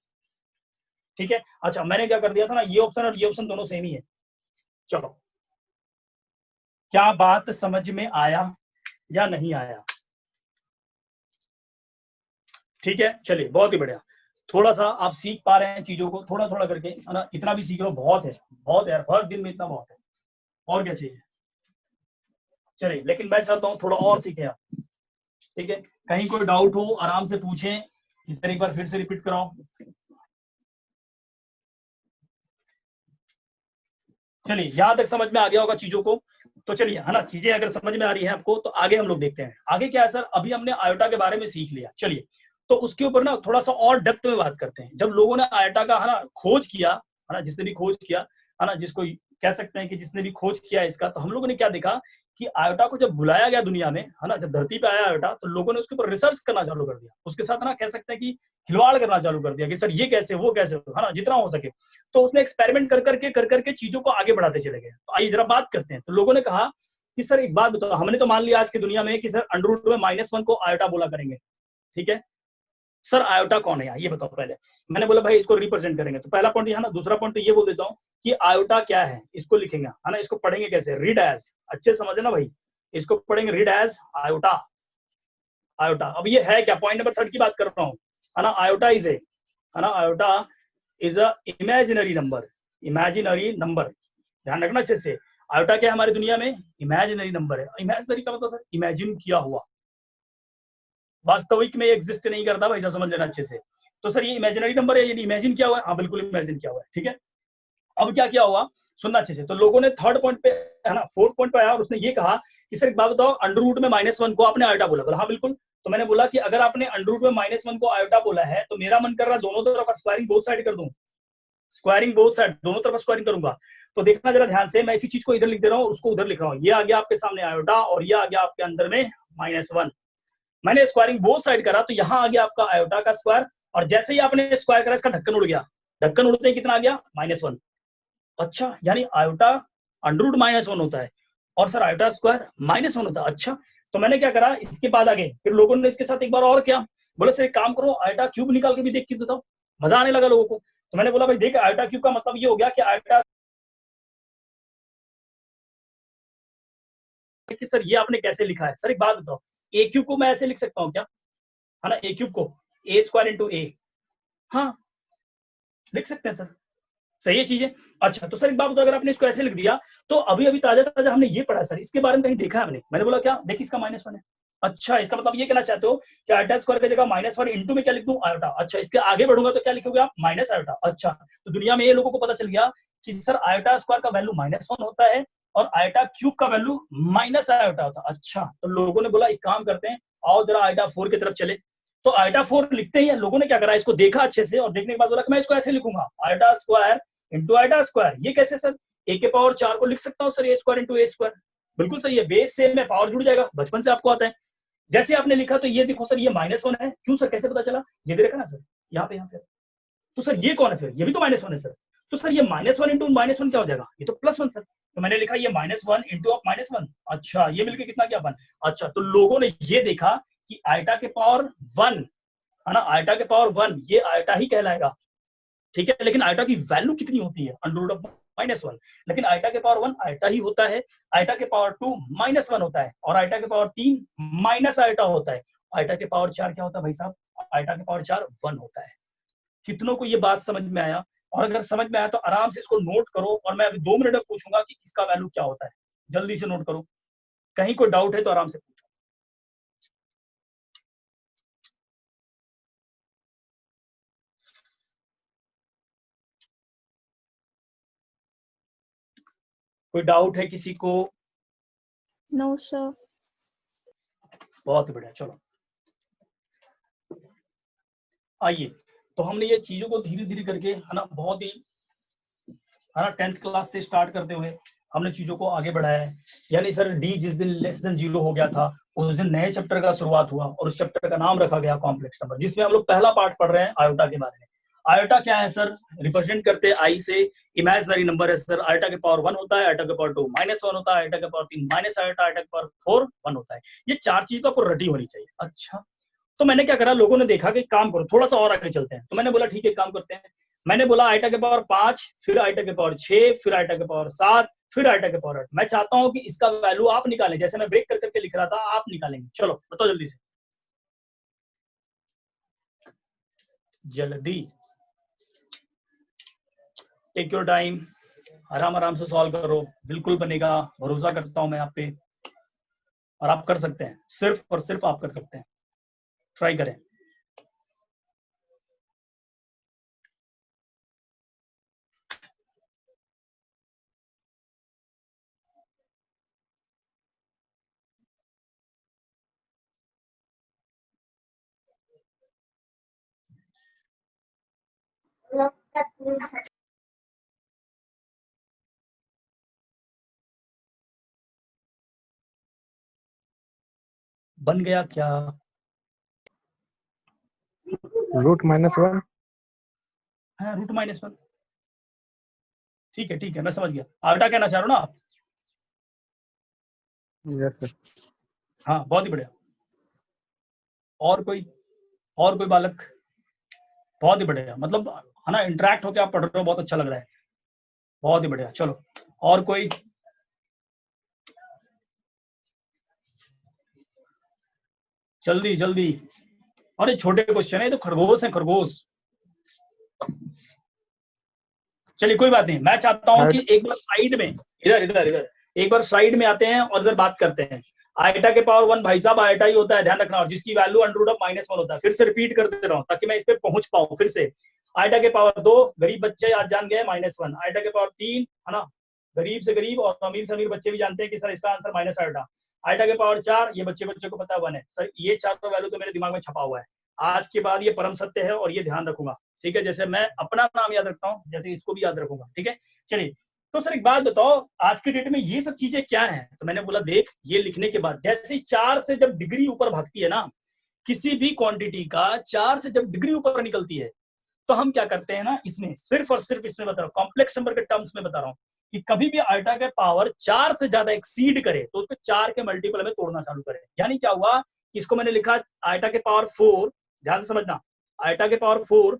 ठीक है, अच्छा मैंने क्या कर दिया था ना, ये ऑप्शन और ये ऑप्शन दोनों सेम ही है। चलो क्या बात समझ में आया या नहीं आया? ठीक है चलिए, बहुत ही बढ़िया। थोड़ा सा आप सीख पा रहे हैं चीजों को, थोड़ा थोड़ा करके, है ना, इतना भी सीख लो, बहुत है, बहुत यार, फर्स्ट दिन में इतना बहुत है, और क्या चाहिए। चलिए लेकिन मैं चाहता हूँ थोड़ा और सीखें आप, ठीक है। कहीं कोई डाउट हो आराम से पूछें, इस तरह एक बार फिर से रिपीट कराओ। चलिए यहां तक समझ में आ गया होगा चीजों को, तो चलिए, है ना, चीजें अगर समझ में आ रही है आपको तो आगे हम लोग देखते हैं। आगे क्या है सर, अभी हमने आयोटा के बारे में सीख लिया, चलिए तो उसके ऊपर ना थोड़ा सा और डेप्थ में बात करते हैं। जब लोगों ने आयोटा का, है ना, खोज किया, है ना, जिसने भी खोज किया, है ना, जिसको कह सकते हैं कि जिसने भी खोज किया इसका, तो हम लोगों ने क्या देखा कि आयोटा को जब बुलाया गया दुनिया में, है ना, जब धरती पे आया आयोटा, तो लोगों ने उसके ऊपर रिसर्च करना चालू कर दिया, उसके साथ, ना, कह सकते हैं कि खिलवाड़ करना चालू कर दिया कि सर ये कैसे, वो कैसे, है ना, जितना हो सके। तो उसने एक्सपेरिमेंट कर करके चीजों को आगे बढ़ाते चले गए। तो आइए जरा बात करते हैं। तो लोगों ने कहा कि सर एक बात बताओ, हमने तो मान लिया आज की दुनिया में कि सर अंडर रूट में -1 को आयोटा बोला करेंगे, ठीक है। सर आयोटा कौन है ये बताओ पहले। मैंने बोला भाई इसको रिप्रेजेंट करेंगे, तो पहला पॉइंट, है ना, दूसरा पॉइंट तो ये बोल देता हूँ कि आयोटा क्या है, इसको लिखेंगे, है ना, इसको पढ़ेंगे कैसे, रीड एज, अच्छे समझे ना भाई, इसको पढ़ेंगे रीड एज आयोटा। आयोटा, अब ये है क्या, पॉइंट नंबर 3 की बात कर रहा हूँ, है ना। आयोटा इज ए, है ना, iota is a imaginary number, imaginary number, ध्यान रखना अच्छे से। आयोटा क्या है हमारी दुनिया में, इमेजिनरी नंबर है। इमेजिनरी का मतलब सर इमेजिन किया हुआ, वास्तविक में एग्जिस्ट नहीं करता भाई, सब समझ लेना अच्छे से। तो सर ये इमेजिनरी नंबर है, ये इमेजिन किया हुआ है, हाँ बिल्कुल इमेजिन किया हुआ है, ठीक है। अब क्या किया हुआ, सुनना अच्छे से। तो लोगों ने थर्ड पॉइंट पे, है ना, फोर्थ पॉइंट पे आया और उसने ये कहा कि सर एक बात बताओ, अंडर रूट में -1 को आपने आयोटा बोला, हाँ बिल्कुल। तो मैंने बोला कि अगर आपने अंडर रूट में -1 को आयोटा बोला है तो मेरा मन कर रहा है दोनों तरफ स्क्वायरिंग बोथ साइड कर दूं, स्क्वायरिंग बोथ साइड, दोनों तरफ स्क्वायरिंग करूंगा। तो देखना जरा ध्यान से, मैं इसी चीज को इधर लिख दे रहा हूँ, उसको उधर लिख रहा हूँ। ये आ गया आपके सामने आयोटा और ये आ गया आपके अंदर में -1। मैंने स्क्वायरिंग बोथ साइड करा तो यहाँ आ गया आपका आयोटा का स्क्वायर, और जैसे ही आपने स्क्वायर करा इसका ढक्कन उड़ गया, ढक्कन उड़ते ही कितना आ गया, -1। अच्छा यानी आयोटा अंडर रूट -1 होता है और सर आयोटा स्क्वायर -1 होता है। अच्छा तो मैंने क्या करा, इसके बाद आगे फिर लोगों ने इसके साथ एक बार और क्या बोले, सर एक काम करो, आयोटा क्यूब निकाल के भी देख के बताओ, मजा आने लगा लोगों को। तो मैंने बोला भाई देख आयोटा क्यूब का मतलब ये हो गया कि आयोटा कि सर ये आपने कैसे लिखा है? सर एक बात बताओ, ए क्यूब को मैं ऐसे लिख सकता हूँ क्या? है ना, ए क्यूब को ए स्क्वायर इंटू ए, हाँ लिख सकते हैं सर, सही है चीजें। अच्छा तो सर एक बात बताओ, अगर आपने इसको ऐसे लिख दिया तो अभी अभी ताजा ताजा हमने ये पढ़ा सर, इसके बारे में कहीं देखा है हमने? मैंने बोला क्या, देखिए इसका -1 है। अच्छा इसका मतलब ये कहना चाहते हो कि आयोटा स्क्वायर की जगह -1 इंटू में क्या लिख दूं, आयोटा। अच्छा इसके आगे बढ़ूंगा तो क्या लिखोगे आप, माइनस आयोटा। अच्छा तो दुनिया में ये लोगों को पता चल गया कि सर आयोटा स्क्वायर का वैल्यू -1 होता है और आयोटा क्यूब का वैल्यू माइनस आयोटा होता है। अच्छा तो लोगों ने बोला एक काम करते हैं, आओ जरा आयोटा 4 की तरफ चले। तो आयोटा 4 लिखते ही लोगों ने क्या करा, इसको देखा अच्छे से और देखने के बाद बोला कि मैं इसको ऐसे लिखूंगा, iota square into iota square. ये कैसे सर, ए के पावर 4 को लिख सकता हूँ सर ए स्क्वायर इंटू ए स्क्वायर। बिल्कुल सही है, बेस से में पावर जुड़ जाएगा, बचपन से आपको आता है। जैसे आपने लिखा तो ये देखो सर ये -1 है, क्यों सर कैसे पता चला, ये दे रखा ना सर यहाँ पे। तो सर ये कौन है फिर, ये भी तो -1 है सर। तो सर ये -1 इंटू -1 क्या हो जाएगा, ये तो +1 सर। तो मैंने लिखा ये -1 इंटू ऑफ -1। अच्छा ये मिलके कितना क्या 1। अच्छा तो लोगों ने ये देखा कि आयोटा के पावर 1 है ना, आयोटा के पावर 1 ये आयोटा ही कहलाएगा, ठीक है। लेकिन आयोटा की वैल्यू कितनी होती है, अंडर रूट ऑफ -1। लेकिन आयोटा के पावर 1 आयोटा ही होता है, आयोटा के पावर 2 -1 होता है और आयोटा के पावर 3 माइनस आयोटा होता है। आयोटा के पावर 4 क्या होता है भाई साहब, आयोटा के पावर 4 1 होता है। कितनों को ये बात समझ में आया? और अगर समझ में आया तो आराम से इसको नोट करो और मैं अभी 2 मिनट में पूछूंगा कि इसका वैल्यू क्या होता है, जल्दी से नोट करो। कहीं कोई डाउट है तो आराम से पूछो। कोई डाउट है किसी को? No, sir. बहुत बढ़िया, चलो आइए। तो हमने ये चीजों को धीरे धीरे करके है ना, बहुत ही है ना 10th क्लास से स्टार्ट करते हुए हमने चीजों को आगे बढ़ाया है। यानी सर डी जिस दिन <0 हो गया था उस दिन नए चैप्टर का शुरुआत हुआ और उस चैप्टर का नाम रखा गया कॉम्प्लेक्स नंबर, जिसमें हम लोग पहला पार्ट पढ़ रहे हैं आयोटा के बारे में। आयोटा क्या है सर, रिप्रेजेंट करते हैं आई से, इमेजिनरी नंबर है सर। आयोटा के पावर 1 होता है, आयोटा के पावर 2 -1 होता है, आयोटा के पावर 3 माइनस आयोटा, आयोटा के पावर 4 1 होता है। ये 4 चीज तो आपको रटी होनी चाहिए। अच्छा तो मैंने क्या करा, लोगों ने देखा कि काम करो थोड़ा सा और आगे चलते हैं, तो मैंने बोला ठीक है काम करते हैं। मैंने बोला आयोटा के पावर 5, फिर आयोटा के पावर 6, फिर आयोटा के पावर 7, फिर आयोटा के पावर 8। मैं चाहता हूं कि इसका वैल्यू आप निकालें, जैसे मैं ब्रेक कर करके लिख रहा था आप निकालेंगे। चलो बताओ जल्दी से, जल्दी, टेक योर टाइम, आराम आराम से सॉल्व करो, बिल्कुल बनेगा, भरोसा करता हूं मैं आप पे और आप कर सकते हैं, सिर्फ और सिर्फ आप कर सकते हैं, ट्राई करें। बन गया क्या? रूट -1। हाँ रूट -1, ठीक है मैं समझ गया। आयोटा कहना चाह रहे हो ना आप? Yes sir. हाँ बहुत ही बढ़िया। और कोई बालक? बहुत ही बढ़िया, मतलब है ना इंटरेक्ट होकर आप पढ़ रहे हो, बहुत अच्छा लग रहा है, बहुत ही बढ़िया। चलो और कोई? जल्दी जल्दी, अरे छोटे क्वेश्चन है, तो खरगोश है खरगोश। चलिए कोई बात नहीं, मैं चाहता हूं कि एक बार साइड में, इधर एक बार साइड में आते हैं और इधर बात करते हैं। आयोटा के पावर 1 भाई साहब आयोटा ही होता है, ध्यान रखना, और जिसकी वैल्यू अंडर रूट ऑफ -1 होता है। फिर से रिपीट कर दे रहा हूं ताकि मैं इस पे पहुंच पाऊं फिर से। आयोटा के पावर 2 गरीब बच्चे आज जान गए -1। आयोटा के पावर 3 है ना, गरीब से गरीब और अमीर से अमीर बच्चे भी जानते हैं कि सर इसका आंसर माइनस आयोटा। आयोटा के पावर 4 ये बच्चे को पता है 1 है सर। ये चारों वैल्यू तो मेरे दिमाग में छपा हुआ है, आज के बाद ये परम सत्य है और ये ध्यान रखूंगा, ठीक है। जैसे मैं अपना नाम याद रखता हूँ जैसे इसको भी याद रखूंगा, ठीक है। चलिए तो सर एक बात बताओ, आज के डेट में ये सब चीजें क्या हैं? तो मैंने बोला देख, ये लिखने के बाद जैसे 4 से जब डिग्री ऊपर भागती है ना, किसी भी क्वांटिटी का 4 से जब डिग्री ऊपर निकलती है तो हम क्या करते हैं ना, इसमें सिर्फ और सिर्फ इसमें बता रहा हूँ, कॉम्प्लेक्स नंबर के टर्म्स में बता रहा हूँ कि कभी भी आयोटा के पावर 4 से ज्यादा एक्सीड करे तो उसको 4 के मल्टीपल में तोड़ना चालू करे। यानी क्या हुआ, इसको मैंने लिखा आयोटा के पावर 4, ध्यान से समझना, आयोटा के पावर 4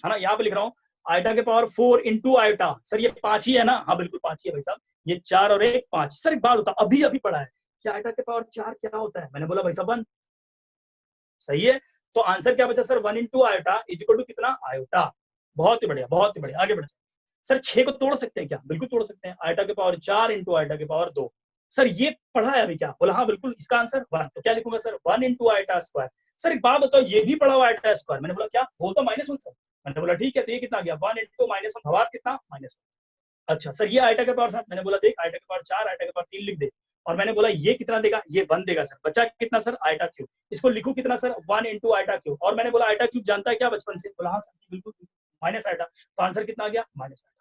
है ना, यहाँ पे लिख रहा हूँ आयटा के पावर 4 इंटू आयटा। सर ये 5 ही है ना? हाँ बिल्कुल 5 ही है भाई साहब, ये 4 और 1 5। सर एक बात होता, अभी अभी पढ़ा है कि आयटा के पावर 4 क्या होता है? मैंने बोला भाई साहब 1। सही है, तो आंसर क्या बचा sir? 1 into iota is equal to कितना? आयोटा। बहुत ही बढ़िया, बहुत ही बढ़िया, आगे बढ़े। सर 6 को तोड़ सकते हैं क्या? बिल्कुल तोड़ सकते हैं। आयटा के पावर 4 इंटू आयटा के पावर 2। सर ये पढ़ा है अभी क्या? बोला हाँ बिल्कुल, इसका आंसर 1। तो क्या लिखूंगा sir? 1 into eta square. Sir एक बात बताओ, ये भी पढ़ा हुआ आयटा स्क्वायर। मैंने बोला क्या? होल तो -1 सर। मैंने बोला ठीक है, तो ये कितना गया? 1 इंटू -1 भवार कितना? -1। अच्छा सर ये आयटा के पावर 7। मैंने बोला देख आयटा के पावर 4 आयटा के पावर 3 लिख दे। और मैंने बोला ये कितना देगा? ये 1 देगा सर। बचा कितना सर? Eta cube. इसको लिखूं कितना सर? 1 into eta cube. और मैंने बोला आयटा क्यूब जानता है क्या बचपन से? बोला हाँ सर बिल्कुल, माइनस आयटा। तो आंसर कितना आ गया? Minus eta.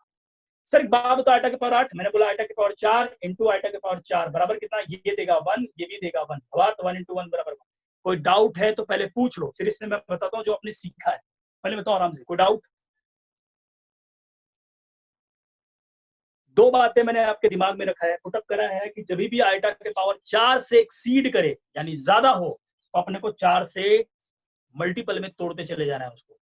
सर एक बात बताओ, आयटा के पावर 8। मैंने बोला आयटा के पावर 4 इंटू आयटा के पावर 4 बराबर कितना? ये देगा 1, ये भी देगा 1। तो 1 इंटू 1 बराबर 1। कोई डाउट है तो पहले पूछ लो, फिर इसमें मैं बताता हूँ जो आपने सीखा है। पहले बताओ आराम से, कोई डाउट? दो बातें मैंने आपके दिमाग में रखा है, पुटअप करा है कि जब भी आयटा के पावर 4 से एक्सीड करे यानी ज्यादा हो तो अपने को 4 से मल्टीपल में तोड़ते चले जाना है उसको।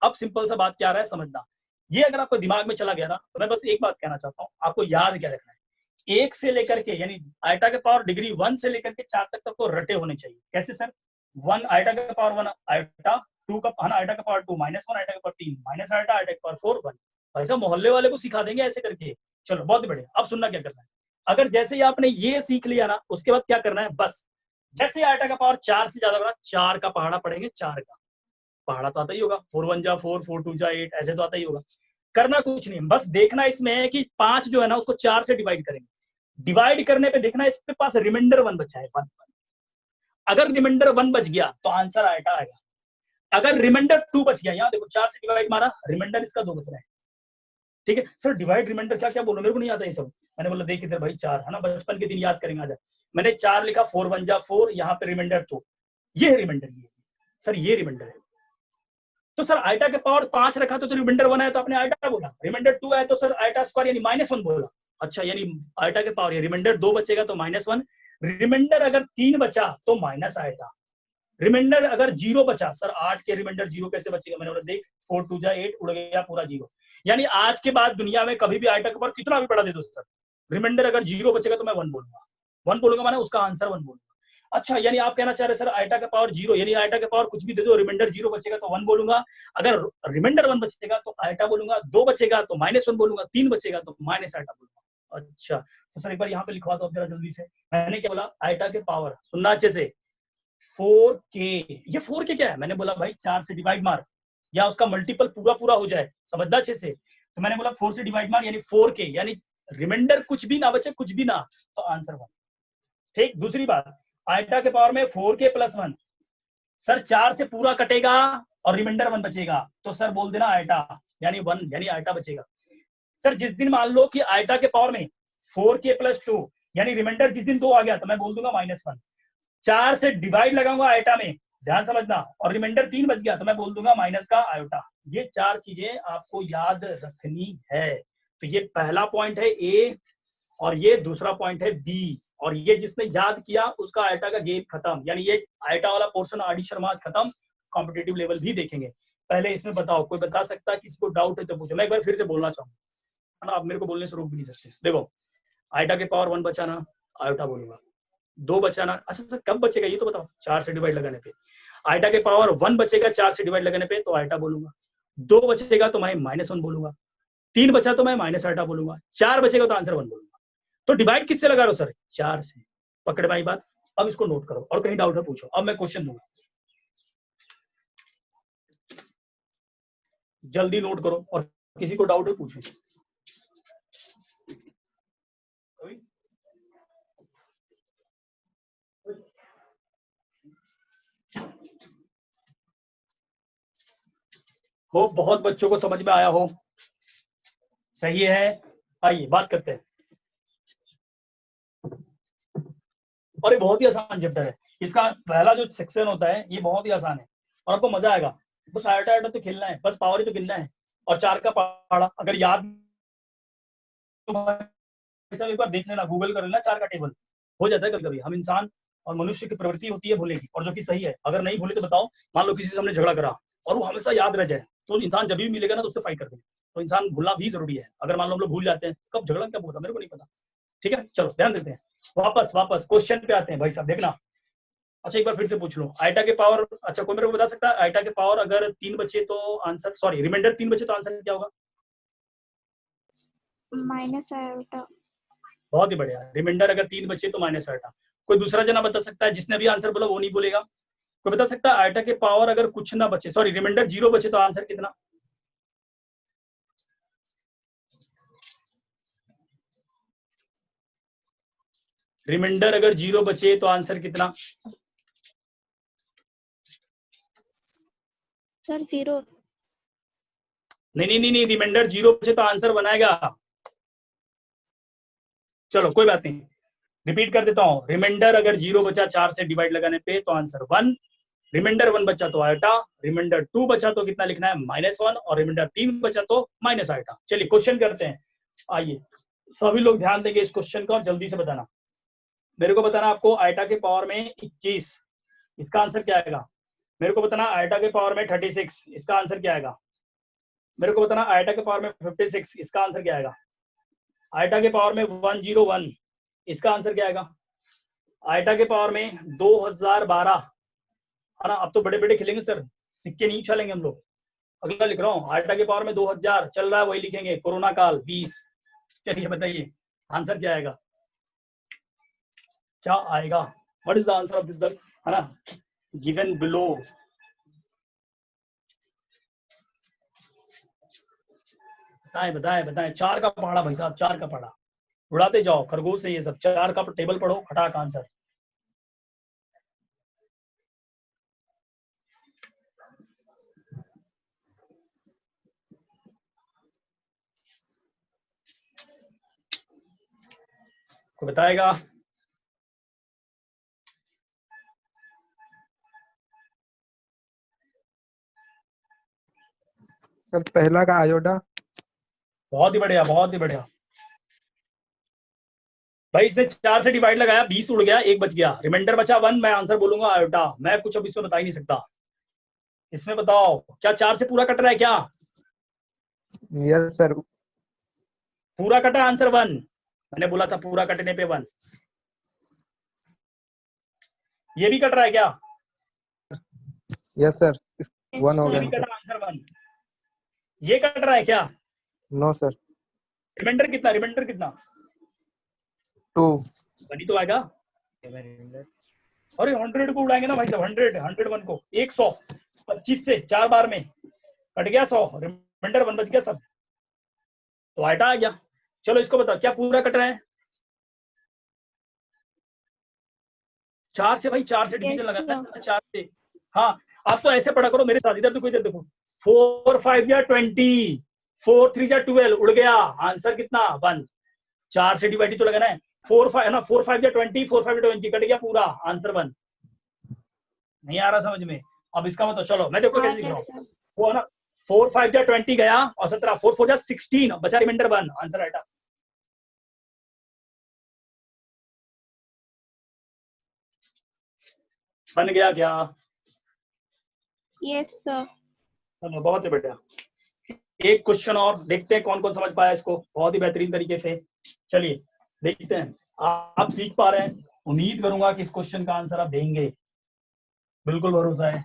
अब सिंपल सा बात क्या आ रहा है समझना, ये अगर आपको दिमाग में चला गया ना तो मैं बस एक बात कहना चाहता हूँ, आपको याद क्या रखना है, 1 से लेकर के यानी आयटा के पावर डिग्री 1 से लेकर के 4 तक तो रटे होने चाहिए। कैसे सर? 1 आयटा के पावर 1 आयटा, 2 का आयटा के पावर 2 -1 आयटा के पावर 3 माइनस आयटा आयटा के पावर 4 1। भाई साहब मोहल्ले वाले को सिखा देंगे ऐसे करके। चलो बहुत बढ़िया। अब सुनना क्या करना है, अगर जैसे ही आपने ये सीख लिया ना उसके बाद क्या करना है, बस जैसे आयटा का पावर 4 से ज्यादा बड़ा 4 का पहाड़ा पढ़ेंगे, 4 का पहाड़ा तो आता ही होगा, 4 1 जा 4 4 2 जा 8 ऐसे तो आता ही होगा। करना कुछ नहीं, बस देखना इसमें है कि 5 जो है ना उसको 4 से डिवाइड करेंगे। डिवाइड करने पे देखना इसके पास रिमाइंडर 1 बचा है 1। अगर रिमाइंडर 1 बच गया तो आंसर आयटा आएगा। अगर रिमाइंडर 2 बच गया, यहाँ देखो 4 से डिवाइड मारा, रिमाइंडर इसका 2 बच रहा है। ठीक है सर, डिवाइड रिमाइंडर क्या क्या बोल रहे हो, मेरे को नहीं आता ये सब। मैंने बोला देख इधर भाई 4 है ना, बचपन के दिन याद करेंगे आज। मैंने 4 लिखा, 4 1 जा 4, यहाँ पे रिमाइंडर 2, ये है रिमाइंडर। ये सर ये रिमाइंडर है। तो सर आयटा के पावर 5 रखा तो रिमाइंडर 1 है तो आपने आयटा बोला, रिमाइंडर 2 है तो सर आयटा स्क्वायर यानी -1 बोला। अच्छा यानी आयटा के पावर रिमाइंडर 2 बचेगा तो -1, रिमाइंडर अगर 3 बचा तो माइनस आयटा, रिमाइंडर अगर 0 बचा, सर 8 के रिमाइंडर 0 कैसे बचेगा? मैंने बोला देख 4 2 जा 8 उड़ गया पूरा 0। यानी आज के बाद दुनिया में कभी भी आयटा के पावर कितना भी बड़ा दे दो सर, रिमाइंडर अगर 0 बचेगा तो मैं 1 बोलूंगा। 1 बोलूंगा माने उसका आंसर 1 बोलूंगा। अच्छा यानी आप कहना चाह रहे सर आयटा का पावर 0 यानी आयटा के पावर कुछ भी दे दो, रिमाइंडर 0 बचेगा तो 1 बोलूंगा, अगर रिमाइंडर 1 बचेगा तो आयटा बोलूंगा, 2 बचेगा तो -1 बोलूंगा, 3 बचेगा तो माइनस आयटा बोलूंगा। अच्छा तो सर एक बार यहाँ पे लिखवा दो जरा जल्दी से। मैंने क्या बोला? आयटा के पावर, सुनना अच्छे से, 4k। ये 4k क्या है? मैंने बोला भाई 4 से डिवाइड मार या उसका मल्टीपल पूरा पूरा हो जाए, समझदा अच्छे से। तो मैंने बोला 4 से डिवाइड मार यानी 4k, यानी रिमाइंडर कुछ भी ना बचे, कुछ भी ना, तो आंसर 1। ठीक, दूसरी बात, आयटा के पावर में 4k + 1, सर 4 से पूरा कटेगा और रिमाइंडर 1 बचेगा तो सर बोल देना आयटा यानी 1 यानी आयटा बचेगा। सर जिस दिन मान लो कि आयटा के पावर में 4k + 2 यानी रिमाइंडर जिस दिन 2 आ गया तो मैं बोल दूंगा -1। 4 से डिवाइड लगाऊंगा आयटा में, ध्यान समझना, और रिमाइंडर 3 बच गया तो मैं बोल दूंगा माइनस का आयोटा। ये 4 चीजें आपको याद रखनी है। तो ये पहला पॉइंट है ए और ये दूसरा पॉइंट है बी, और ये जिसने याद किया उसका आयटा का गेम खत्म, यानी ये आयटा वाला पोर्शन आर डी शर्मा आज खत्म। कॉम्पिटेटिव लेवल भी देखेंगे। पहले इसमें बताओ, कोई बता सकता है? किसी को डाउट है तो पूछो। मैं एक बार फिर से बोलना चाहूंगा, है ना, आप मेरे को बोलने से रोक भी नहीं सकते। देखो आयटा के पावर 1 बचाना, आयोटा बोलूंगा, 2 बचाना। अच्छा सर कब बचेगा ये तो बताओ? 4 से डिवाइड लगाने पे। आयटा के पावर 1 बचेगा 4 से डिवाइड लगाने पे तो आयटा बोलूंगा, 2 बचेगा तो मैं -1 बोलूंगा, 3 बचा तो मैं माइनस आयटा बोलूंगा, 4 बचेगा तो आंसर 1 बोलूंगा। तो डिवाइड किससे लगा रहे हो सर? 4 से। पकड़े भाई बात? अब इसको नोट करो और कहीं डाउट है पूछो। अब मैं क्वेश्चन दूंगा, जल्दी नोट करो और किसी को डाउट है पूछो। हो बहुत बच्चों को समझ में आया हो, सही है। आइए बात करते हैं। और ये बहुत ही आसान चैप्टर है, इसका पहला जो सेक्शन होता है ये बहुत ही आसान है और आपको मजा आएगा। बस आयटा आयटा तो खेलना है, बस पावर ही तो गिनना है और 4 का पहाड़ा अगर याद तो एक बार देख लेना, गूगल कर लेना, 4 का टेबल हो जाता है। कभी कभी हम इंसान और मनुष्य की प्रवृत्ति होती है भूलने की, और जो कि सही है। अगर नहीं भूले तो बताओ, मान लो किसी से हमने झगड़ा करा और वो हमेशा याद रह जाए तो इंसान जब भी मिलेगा ना तो उससे फाइट कर देगा। तो इंसान भूलना भी जरूरी है। अगर मान लो हम लोग भूल जाते हैं, कब झगड़ा क्या बोला मेरे को नहीं पता। ठीक है, चलो ध्यान देते हैं। वापस क्वेश्चन पे आते हैं भाई साहब, देखना। अच्छा एक बार फिर से पूछ लो, आइटा के पावर, अच्छा कोई मेरे को बता सकता है आइटा के पावर अगर 3 बचे तो आंसर, सॉरी रिमाइंडर 3 बचे तो आंसर क्या होगा? Minus iota. बहुत ही बढ़िया, रिमाइंडर अगर 3 बचे तो माइनस आइटा। कोई दूसरा जना बता सकता है? जिसने भी आंसर बोला वो नहीं बोलेगा। कोई बता सकता है आइटा के पावर अगर कुछ ना बचे, सॉरी रिमाइंडर 0 बचे तो आंसर कितना? रिमाइंडर अगर 0 बचे तो आंसर कितना? सर 0। नहीं, रिमाइंडर 0 बचे तो आंसर बनाएगा। चलो कोई बात नहीं, रिपीट कर देता हूँ। रिमाइंडर अगर 0 बचा 4 से डिवाइड लगाने पे तो आंसर 1। रिमाइंडर 1 बचा तो आइटा। रिमाइंडर 2 बचा तो कितना लिखना है? -1। और रिमाइंडर 3 बचा तो माइनस आइटा। चलिए क्वेश्चन करते हैं। आइए सभी लोग ध्यान देंगे इस क्वेश्चन का और जल्दी से बताना। मेरे को बताना आपको आइटा के पावर में 21, इसका आंसर क्या आएगा? मेरे को बताना आइटा के पावर में 36, इसका आंसर क्या आएगा? मेरे को बताना आइटा के पावर में 56, इसका आंसर क्या आएगा? आइटा के पावर में 101, इसका आंसर क्या आएगा? आइटा के पावर में 2012, है ना? अब तो बड़े बड़े खेलेंगे सर, सिक्के नहीं उछालेंगे हम लोग। अगला लिख रहा हूँ, आइटा के पावर में 2000 चल रहा है, वही लिखेंगे। कोरोना काल 20। चलिए बताइए आंसर क्या आएगा? क्या आएगा? What is the answer of this, है ना, गिवन बिलो। बताएं। 4 का पहाड़ा भाई साहब, 4 का पहाड़ा उड़ाते जाओ खरगोश से। ये सब 4 का टेबल पढ़ो, खटाक आंसर। कोई बताएगा? सर पहला का आयोडा। बहुत ही बढ़िया, बहुत ही बढ़िया भाई। इसने 4 से डिवाइड लगाया, 20 उड़ गया, 1 बच गया, रिमाइंडर बचा 1। मैं आंसर बोलूंगा आयोटा। मैं कुछ अब इसमें बता ही नहीं सकता। इसमें बताओ क्या 4 से पूरा कट रहा है क्या? Yes sir. पूरा कटा आंसर 1। मैंने बोला था पूरा कटने पे 1। ये भी कट रहा है क्या? यस सर, 1 हो ये गया भी आंसर। कटा आंसर 1। ये कट रहा है क्या? No sir. रिमाइंडर कितना? रिमाइंडर कितना? 2। वही तो आएगा। अरे 100 को उड़ाएंगे ना भाई साहब, 101 को 100, 25 से 4 बार में कट गया 100, रिमाइंडर 1 बच गया सब, तो आइटा आ गया। चलो इसको बताओ क्या पूरा कट रहा है? 4 से भाई, 4 से डिवीजन Yes, लगाना sir. है 4 से। हाँ आप तो ऐसे पढ़ा करो मेरे साथ, इधर देखो इधर देखो। 4 5 या 20, 4 3 या 12 उड़ गया, आंसर कितना? 1। 4 से डिवाइड तो लगाना है। 4 5 है ना, 4 5 या 20, 4 5 या 20 कट गया पूरा, आंसर 1। नहीं आ रहा समझ में? अब इसका मतलब चलो मैं देखो कैसे लिख रहा हूँ। वो है ना 4 5 या 20 गया और 17, 4 4 या 16 बचा रिमाइंडर 1, आंसर आइटा। बन गया क्या? Yes, sir. चलो बहुत ही बढ़िया। एक क्वेश्चन और देखते हैं कौन कौन समझ पाया इसको बहुत ही बेहतरीन तरीके से। चलिए देखते हैं आप सीख पा रहे हैं। उम्मीद करूंगा कि इस क्वेश्चन का आंसर आप देंगे, बिल्कुल भरोसा है।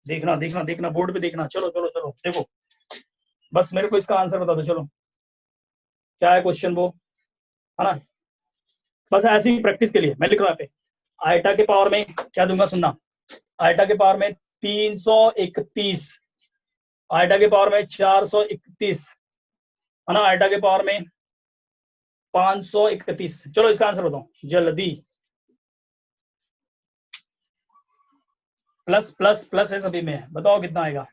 देखना बोर्ड पे देखना। चलो देखो, बस मेरे को इसका आंसर बता दो। चलो क्या है क्वेश्चन वो, है ना? बस ऐसे ही प्रैक्टिस के लिए मैं लिख रहा हूँ पे। आइटा के पावर में क्या दूंगा सुनना। आइटा के पावर में 331, आइटा के पावर में 431, है ना? आइटा के पावर में 531। चलो इसका आंसर बताओ जल्दी। प्लस प्लस प्लस है सभी में, बताओ कितना आएगा?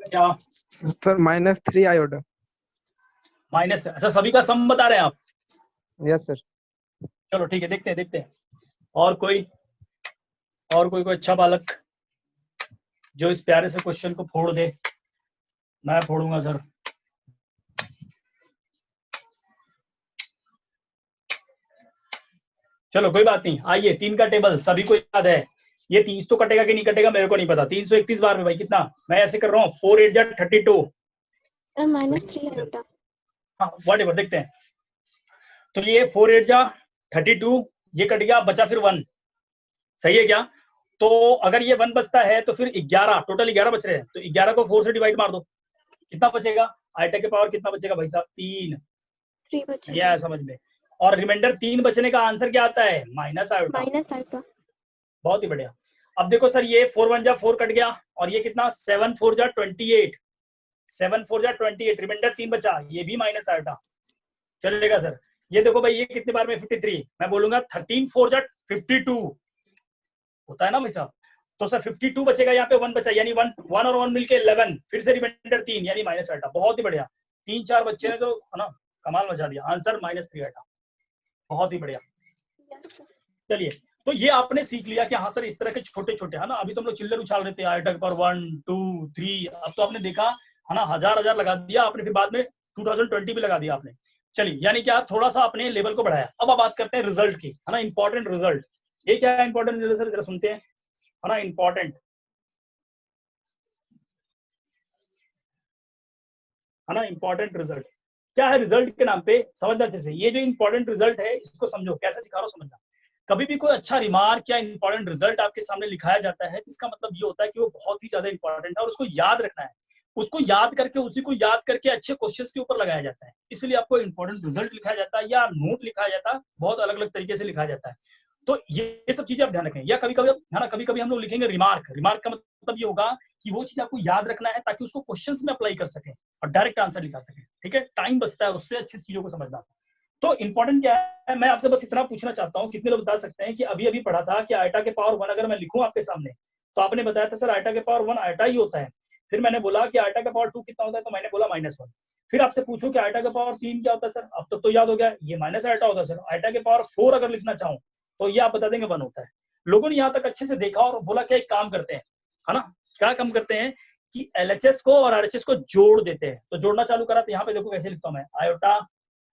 क्या सर -3 आयोटा। माइनस? अच्छा, सभी का सम बता रहे हैं आप? Yes sir. चलो ठीक है, देखते हैं। और कोई अच्छा बालक जो इस प्यारे से क्वेश्चन को फोड़ दे? मैं फोड़ूंगा सर। चलो कोई बात नहीं, आइए 3 का टेबल सभी को याद है। ये 30 तो कटेगा कि नहीं कटेगा मेरे को नहीं पता। 331 बार में भाई कितना? मैं ऐसे कर रहा हूँ, 4 8 जा 32। -3 आयोटा। हाँ व्हाटएवर, देखते हैं। तो ये 4 8 जा 32, ये कट गया, बचा फिर 1। सही है क्या? तो अगर ये 1 बचता है तो फिर 11, टोटल 11 बच रहे हैं, तो 11 को 4 से डिवाइड मार दो, कितना बचेगा? आइटा के पावर कितना बचेगा भाई साहब? 3। 3 बचेगा। ये है समझ में। और रिमाइंडर 3 बचने का आंसर क्या आता है? Minus iota. Minus iota. बहुत ही बढ़िया। अब देखो सर, ये 4 1 जा 4 कट गया, और ये कितना? 7 4 जा 28। 7 4 जा 28, रिमाइंडर 3 बचा, ये भी माइनस आयोटा। चलेगा सर। ये देखो भाई, ये कितने बार में? 53। मैं बोलूंगा 13 4 जा 52 होता है ना भाई साहब। तो सर 52 बचेगा, यहाँ पे 1 बचा, यानी 1 और 1 मिलके 11, फिर से रिमाइंडर 3, यानी माइनस आयोटा। बहुत ही बढ़िया। 3 4 बच्चे ने तो है ना कमाल मचा दिया। Answer -3 iota. बहुत ही बढ़िया। चलिए, तो ये आपने सीख लिया कि हाँ सर इस तरह के छोटे छोटे, है ना, अभी तो हम लोग चिल्लर उछाल रहे थे, आयोटा के पावर 1 2 3, अब तो आपने देखा है ना, हजार लगा दिया आपने, फिर बाद में 2020 भी लगा दिया आपने। चलिए, यानी क्या, थोड़ा सा अपने लेवल को बढ़ाया। अब आप बात करते हैं रिजल्ट की, है ना, इंपॉर्टेंट रिजल्ट। ये क्या है इंपॉर्टेंट रिजल्ट सर, जरा सुनते हैं, है ना। इंपॉर्टेंट, है ना, इंपॉर्टेंट रिजल्ट क्या है? रिजल्ट के नाम पे समझना अच्छे से। ये जो इंपॉर्टेंट रिजल्ट है इसको समझो, कैसे सिखा रहा हूं समझना। कभी भी कोई अच्छा रिमार्क या इंपॉर्टेंट रिजल्ट आपके सामने लिखाया जाता है, इसका मतलब ये होता है कि वो बहुत ही ज्यादा इंपॉर्टेंट है और उसको याद रखना है। उसको याद करके, उसी को याद करके अच्छे क्वेश्चंस के ऊपर लगाया जाता है। इसलिए आपको इंपॉर्टेंट रिजल्ट लिखाया जाता है या नोट लिखाया जाता है, बहुत अलग अलग तरीके से लिखाया जाता है। तो ये सब चीजें आप ध्यान रखें। या कभी कभी, है ना, कभी कभी हम लोग लिखेंगे रिमार्क। रिमार्क का मतलब ये होगा कि वो चीज आपको याद रखना है ताकि उसको क्वेश्चंस में अप्लाई कर सकें और डायरेक्ट आंसर लिखा सकें। ठीक है, टाइम बचता है उससे, अच्छी चीजों को समझना। तो इंपॉर्टेंट क्या है, मैं आपसे बस इतना पूछना चाहता हूँ, कितने लोग बता सकते हैं कि अभी अभी पढ़ा था कि आयटा के पावर 1 अगर मैं लिखूं आपके सामने, तो आपने बताया था सर आयटा के पावर 1 आयटा ही होता है। फिर मैंने बोला कि आयटा का पावर 2 कितना होता है, तो मैंने बोला -1। फिर आपसे पूछूं कि आयटा का पावर 3 क्या होता है सर, अब तक तो याद हो गया, ये माइनस आयटा होता है सर। आयटा के पावर 4 अगर लिखना चाहूँ तो ये आप बता देंगे 1 होता है। लोगों ने यहाँ तक अच्छे से देखा और बोला कि एक काम करते हैं, है ना, क्या काम करते हैं कि LHS को और RHS को जोड़ देते हैं। तो जोड़ना चालू करा, तो यहाँ पे देखो कैसे लिखता हूँ मैं, आयोटा,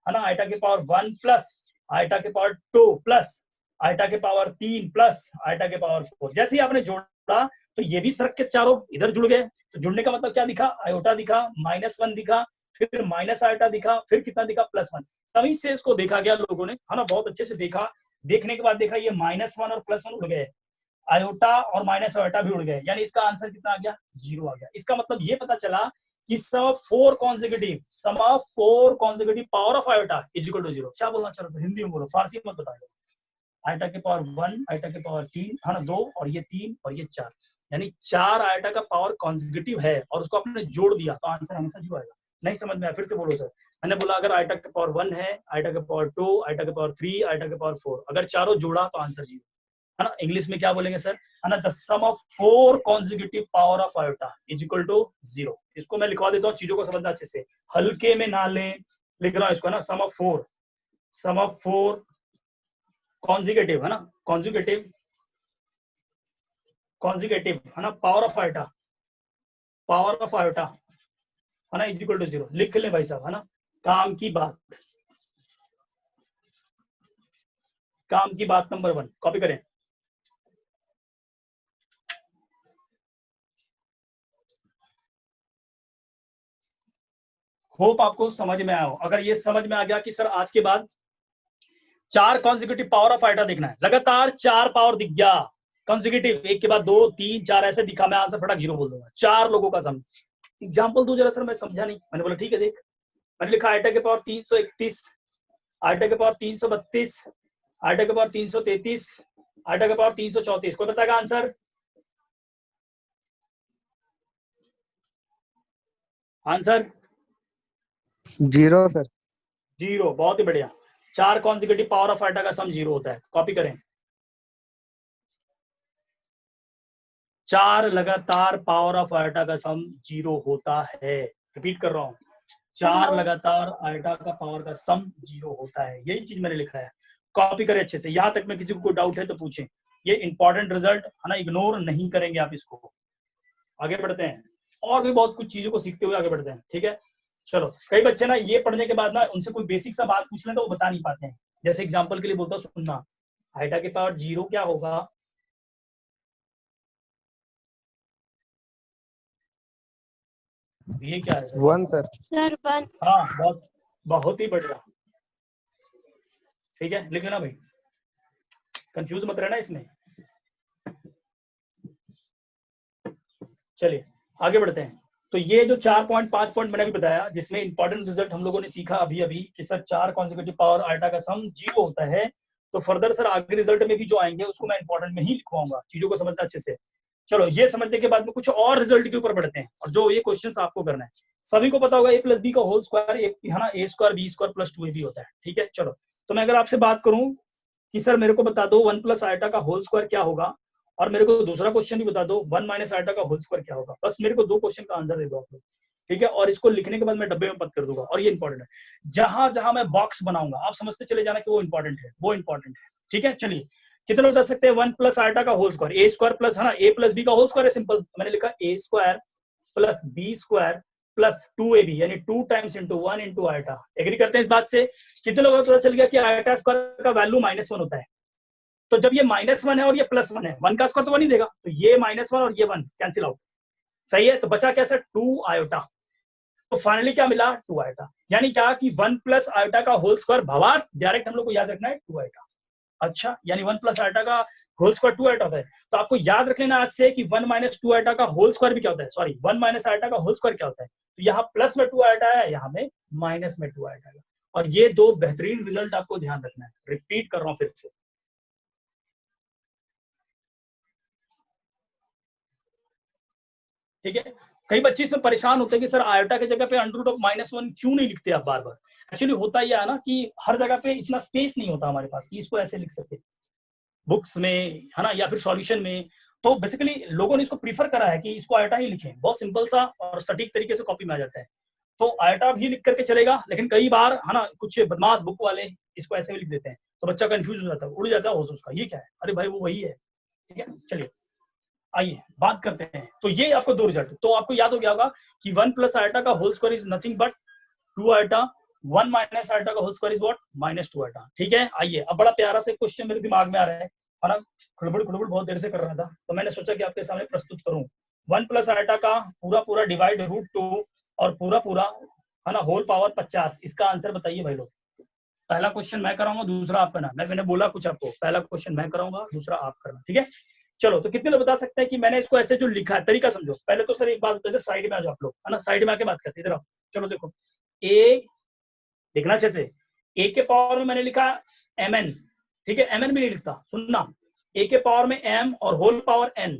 है ना, आयटा के पावर 1 प्लस आयटा के पावर 2 प्लस आयटा के पावर 3 प्लस आयटा के पावर 4। जैसे ही आपने जोड़ा तो ये भी सरक के चारों इधर जुड़ गए। तो जुड़ने का मतलब क्या दिखा? आयोटा दिखा, -1 दिखा, फिर माइनस आयटा दिखा, फिर कितना दिखा? +1। तभी से इसको देखा गया लोगों ने, है ना, बहुत अच्छे से देखा। देखने के बाद देखा ये -1 और +1 उड़ गए, आयोटा और माइनस आयोटा भी उड़ गए, यानी इसका आंसर कितना आ गया? 0 आ गया। इसका मतलब ये पता चला कि sum of 4 consecutive power of iota is equal to 0। क्या बोलना चाह रहे थे? हिंदी में बोलो, फारसी मत बताओ। आयटा के पावर 1, आयटा के पावर 3, है ना, 2 और ये 3 और ये 4, यानी 4 आयटा का पावर कॉन्सेक्यूटिव है और उसको आपने जोड़ दिया तो आंसर हमेशा 0 आएगा। नहीं समझ में आया? फिर से बोलो सर। मैंने बोला अगर आयटा के पावर 1 है, आयटा के पावर 2, आयटा के पावर 3, आयटा के पावर 4, अगर चारों जोड़ा तो आंसर 0, है ना। इंग्लिश में क्या बोलेंगे सर, है ना, the sum of 4 consecutive power of iota is equal to 0। इसको मैं लिखवा देता हूँ, चीजों को समझना अच्छे से, हल्के में ना लें। लिख रहा हूँ इसको, ना, सम ऑफ 4 कॉन्सेक्यूटिव, है ना, कॉन्सेक्यूटिव, है ना, पावर ऑफ आयोटा, है ना, इज इक्वल टू 0। लिख लें भाई साहब, है ना। काम की बात नंबर 1 कॉपी करें। होप आपको समझ में आया हो। अगर ये समझ में आ गया कि सर आज के बाद 4 कॉन्सेक्यूटिव पावर ऑफ आयटा देखना है, लगातार 4 पावर दिख गया कॉन्सेक्यूटिव, एक के बाद 2 3 4 ऐसे दिखा, मैं आंसर फटाक 0 बोल दूंगा। 4 लोगों का सम। एग्जांपल दो जरा सर, मैं समझा नहीं। मैंने बोला ठीक है, देख, मैंने लिखा आयटा के पावर 331, आयटा के पावर 332, आयटा के पावर 333, आयटा के पावर 334। कोई बताएगा आंसर? Answer 0 sir. 0। बहुत ही बढ़िया। 4 कॉन्सेक्यूटिव पावर ऑफ आयटा का सम 0 होता है। कॉपी करें। 4 लगातार पावर ऑफ आयोटा का सम 0 होता है। रिपीट कर रहा हूँ, 4 लगातार आयोटा का पावर का सम 0 होता है। यही चीज मैंने लिखा है, कॉपी करें अच्छे से। यहाँ तक में किसी को कोई डाउट है तो पूछें। ये इंपॉर्टेंट रिजल्ट है ना, इग्नोर नहीं करेंगे आप इसको। आगे बढ़ते हैं, और भी बहुत कुछ चीजों को सीखते हुए आगे बढ़ते हैं। ठीक है, चलो। कई बच्चे ना ये पढ़ने के बाद ना उनसे कोई बेसिक सा बात पूछ लें तो वो बता नहीं पाते हैं। जैसे एग्जांपल के लिए बोलता हूं, सुनना, आयोटा के पावर 0 क्या होगा? ये क्या है? 1 सर। सर 1। हाँ, बहुत बहुत ही बढ़िया। ठीक है, लिख लेना भाई, कंफ्यूज मत रहना इसमें। चलिए आगे बढ़ते हैं। तो ये जो 4.5 पॉइंट मैंने अभी बताया, जिसमें इंपॉर्टेंट रिजल्ट हम लोगों ने सीखा अभी अभी कि सर 4 कॉन्सेक्यूटिव पावर आयोटा का सम 0 होता है। तो फर्दर सर आगे रिजल्ट में भी जो आएंगे उसको मैं इंपॉर्टेंट में ही लिखवाऊंगा। चीजों को समझना अच्छे से। चलो, ये समझने के बाद में कुछ और रिजल्ट के ऊपर बढ़ते हैं, और जो ये क्वेश्चन आपको करना है। सभी को पता होगा ए प्लस बी का होल स्क्वायर है ना, A square B square plus 2ab होता है। ठीक है, चलो। तो मैं अगर आपसे बात करूं कि सर मेरे को बता दो 1 प्लस आयोटा का होल स्क्वायर क्या होगा, और मेरे को दूसरा क्वेश्चन भी बता दो 1 माइनस आयोटा का होल स्क्वायर क्या होगा, बस मेरे को 2 क्वेश्चन का आंसर दे दो आप लोग। ठीक है, और इसको लिखने के बाद मैं डब्बे में पत कर दूंगा। और ये इंपॉर्टेंट है, जहां जहां मैं बॉक्स बनाऊंगा आप समझते चले जाना कि वो इंपॉर्टेंट है, वो इंपॉर्टेंट है। ठीक है, चलिए। कितने लोग बता सकते हैं 1 प्लस आयोटा का whole square? A square plus, है ना, ए प्लस बी का होल स्क्वायर है, सिंपल। मैंने लिखा A square plus B square plus 2ab, यानी 2 times into 1 into iota. Agree करते हैं इस बात से? कितने लोगों को पता चल गया कि आयोटा स्क्वायर का वैल्यू -1 होता है? तो जब ये -1 है और ये +1 है, 1 का स्क्वायर तो 1 ही देगा, तो ये -1 और ये 1 कैंसिल आउट। सही है, तो बचा क्या सर? 2 आयोटा। तो फाइनली क्या मिला? 2 आयोटा। यानी क्या कि 1 प्लस आयोटा का होल स्क्वायर भवार डायरेक्ट हम लोग को याद रखना है 2 आयोटा। अच्छा, यानी 1 प्लस आयोटा का होल स्क्वायर 2 आयोटा होता है। तो आपको याद रख लेना आज से कि 1 माइनस 2 आयोटा का होल स्क्वायर भी क्या होता है, सॉरी 1 माइनस आयोटा का होल स्क्वायर क्या होता है। तो यहाँ प्लस में 2 आयोटा है, यहाँ में माइनस में 2 आयोटा है। और ये 2 बेहतरीन रिजल्ट आपको ध्यान रखना है। रिपीट कर रहा हूँ फिर से। ठीक है, कई बच्चे इसमें परेशान होते हैं कि सर आयोटा की जगह पे अंडर रूट ऑफ -1 क्यों नहीं लिखते आप बार बार। एक्चुअली होता यह है ना कि हर जगह पे इतना स्पेस नहीं होता हमारे पास कि इसको ऐसे लिख सके बुक्स में, है ना, या फिर सॉल्यूशन में। तो बेसिकली लोगों ने इसको प्रीफर करा है कि इसको आयोटा ही लिखें, बहुत सिंपल सा और सटीक तरीके से कॉपी में आ जाता है। तो आयोटा भी लिख करके चलेगा, लेकिन कई बार, है ना, कुछ बदमाश बुक वाले इसको ऐसे भी लिख देते हैं, तो बच्चा कंफ्यूज हो जाता है, उड़ जाता है होश उसका, ये क्या है, अरे भाई वो वही है। ठीक है, चलिए आइए बात करते हैं। तो ये आपको 2 रिजल्ट, तो आपको याद हो गया होगा कि 1 प्लस आयोटा का whole square is nothing but 2 iota, 1 minus iota का whole square is what? -2 iota. ठीक है, आइए अब बड़ा प्यारा से क्वेश्चन मेरे दिमाग में आ रहा है ना, खड़बड़ बहुत देर से कर रहा था, तो मैंने सोचा कि आपके सामने प्रस्तुत करूं। 1 प्लस आयोटा का पूरा डिवाइड √2 और पूरा, है ना, होल पावर 50। इसका आंसर बताइए भाई लोग। पहला क्वेश्चन मैं कराऊंगा, दूसरा आप करना। मैंने बोला कुछ आपको, पहला क्वेश्चन मैं कराऊंगा, दूसरा आप करना। ठीक है, चलो। तो कितने लोग बता सकते हैं कि मैंने इसको ऐसे जो लिखा है, तरीका समझो। पहले तो सर एक बात बता दो, साइड में आ जाओ आप लोग, है ना, साइड में आके बात करते हैं। इधर आओ, चलो देखो, ए देखना अच्छे से, ए के पावर में मैंने लिखा mn। ठीक है, mn भी नहीं लिखता, सुनना, ए के पावर में m और होल पावर n।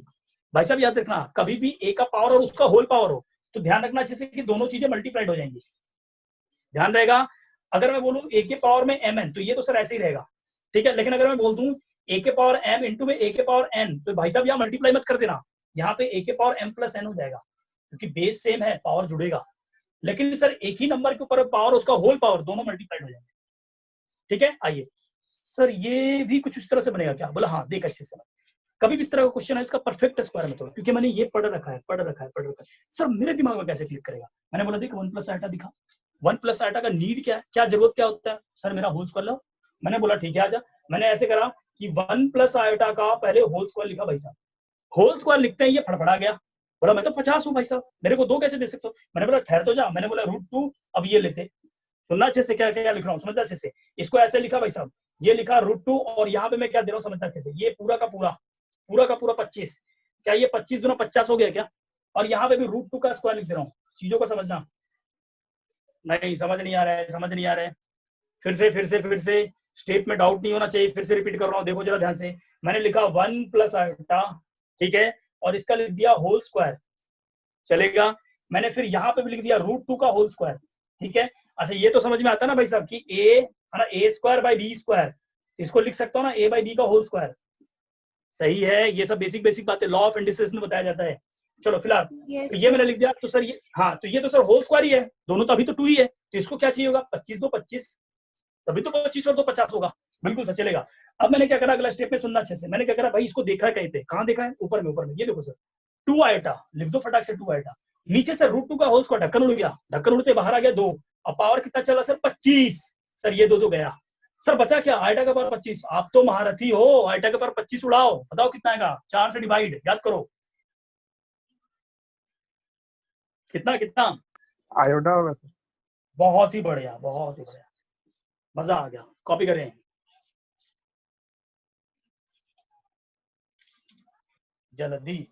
भाई साहब याद रखना, कभी भी ए का पावर और उसका होल पावर हो तो ध्यान रखना अच्छे से कि दोनों चीजें मल्टीप्लाइड हो जाएंगी, ध्यान रहेगा। अगर मैं बोलूं ए के पावर में mn तो ये तो सर ऐसे ही रहेगा। ठीक है, लेकिन अगर मैं बोल दूं ए के पावर m इंटू में ए के पावर n, तो भाई साहब यहाँ मल्टीप्लाई मत कर देना, यहाँ पे ए के पावर m प्लस n हो जाएगा, क्योंकि बेस सेम है, पावर जुड़ेगा। लेकिन सर एक ही नंबर के ऊपर पावर, उसका होल पावर, दोनों मल्टीप्लाइड हो जाएंगे। ठीक है, आइए सर ये भी कुछ इस तरह से बनेगा क्या? बोला हाँ, देख अच्छे से। कभी भी इस तरह का क्वेश्चन है, इसका परफेक्ट स्क्वायर मेथड, क्योंकि मैंने ये पढ़ रखा है। सर मेरे दिमाग में कैसे क्लिक करेगा? मैंने बोला देख 1 प्लस आयोटा दिखा, 1 प्लस आयोटा का नीड क्या है, क्या जरूरत क्या होता है? सर मेरा होल स्क्वायर लो। मैंने बोला ठीक है आजा। मैंने ऐसे करा कि 1 प्लस आयोटा का पहले होल स्क्वायर लिखा। भाई साहब होल स्क्वायर लिखते हैं ये फड़फड़ा गया, बोला मैं तो 50 हूँ भाई साहब, मेरे को 2 कैसे दे सकते हो? मैंने बोला ठहर तो जा। मैंने बोला √2, अब ये लेते, सुनना अच्छे से क्या क्या लिख रहा हूँ, समझना अच्छे से। इसको ऐसे लिखा भाई साहब, ये लिखा √2, और यहाँ पे मैं क्या दे रहा हूँ समझना अच्छे से, ये पूरा का पूरा 25। क्या ये 25 दूना 50 हो गया क्या? और यहाँ पे भी √2 का स्क्वायर लिख दे रहा हूँ। चीजों को समझना, नहीं समझ नहीं आ रहा है। फिर से स्टेप में डाउट नहीं होना चाहिए, फिर से रिपीट कर रहा हूँ, देखो जरा ध्यान से। मैंने लिखा 1 प्लस आयोटा, ठीक है, और इसका लिख दिया होल स्क्वायर, चलेगा। मैंने फिर यहाँ पे भी लिख दिया √2 का होल स्क्वायर, ठीक है। अच्छा ये तो समझ में आता है ना भाई साहब कि ए है ना, a² बाई बी स्क्वायर, इसको लिख सकता हूँ ना a बाई बी का होल स्क्वायर, सही है, ये सब बेसिक बेसिक बातें लॉ ऑफ इंडिसेस में बताया जाता है। चलो फिलहाल Yes, तो ये मैंने sir. लिख दिया। तो सर ये हाँ, तो ये तो सर होल स्क्वायर ही है, दोनों तो अभी तो 2 ही है, तो इसको क्या चाहिए होगा 25 2 25, तभी तो 25 और 2 50 होगा। बिल्कुल सर चलेगा। अब मैंने क्या करा, अगला स्टेप में सुनना अच्छे से। मैंने क्या करा भाई, इसको देखा है कहीं पे, कहाँ देखा है, ऊपर में ये देखो सर 2 आइटा लिख दो फटाक से, 2 आइटा नीचे से √2 का होल स्क्वायर, ढक्कन उड़ गया, ढक्कन उड़ते बाहर आ गया 2, अब पावर कितना चला सर 25, सर ये 2 गया सर, बचा क्या आइटा का पावर 25। आप तो महारथी हो, आइटा का पावर 25 उड़ाओ, बताओ कितना आएगा, 4 से डिवाइड, याद करो कितना कितना, आयोडा होगा सर। बहुत ही बढ़िया, बहुत ही बढ़िया, मजा आ गया। कॉपी करें, जल्दी।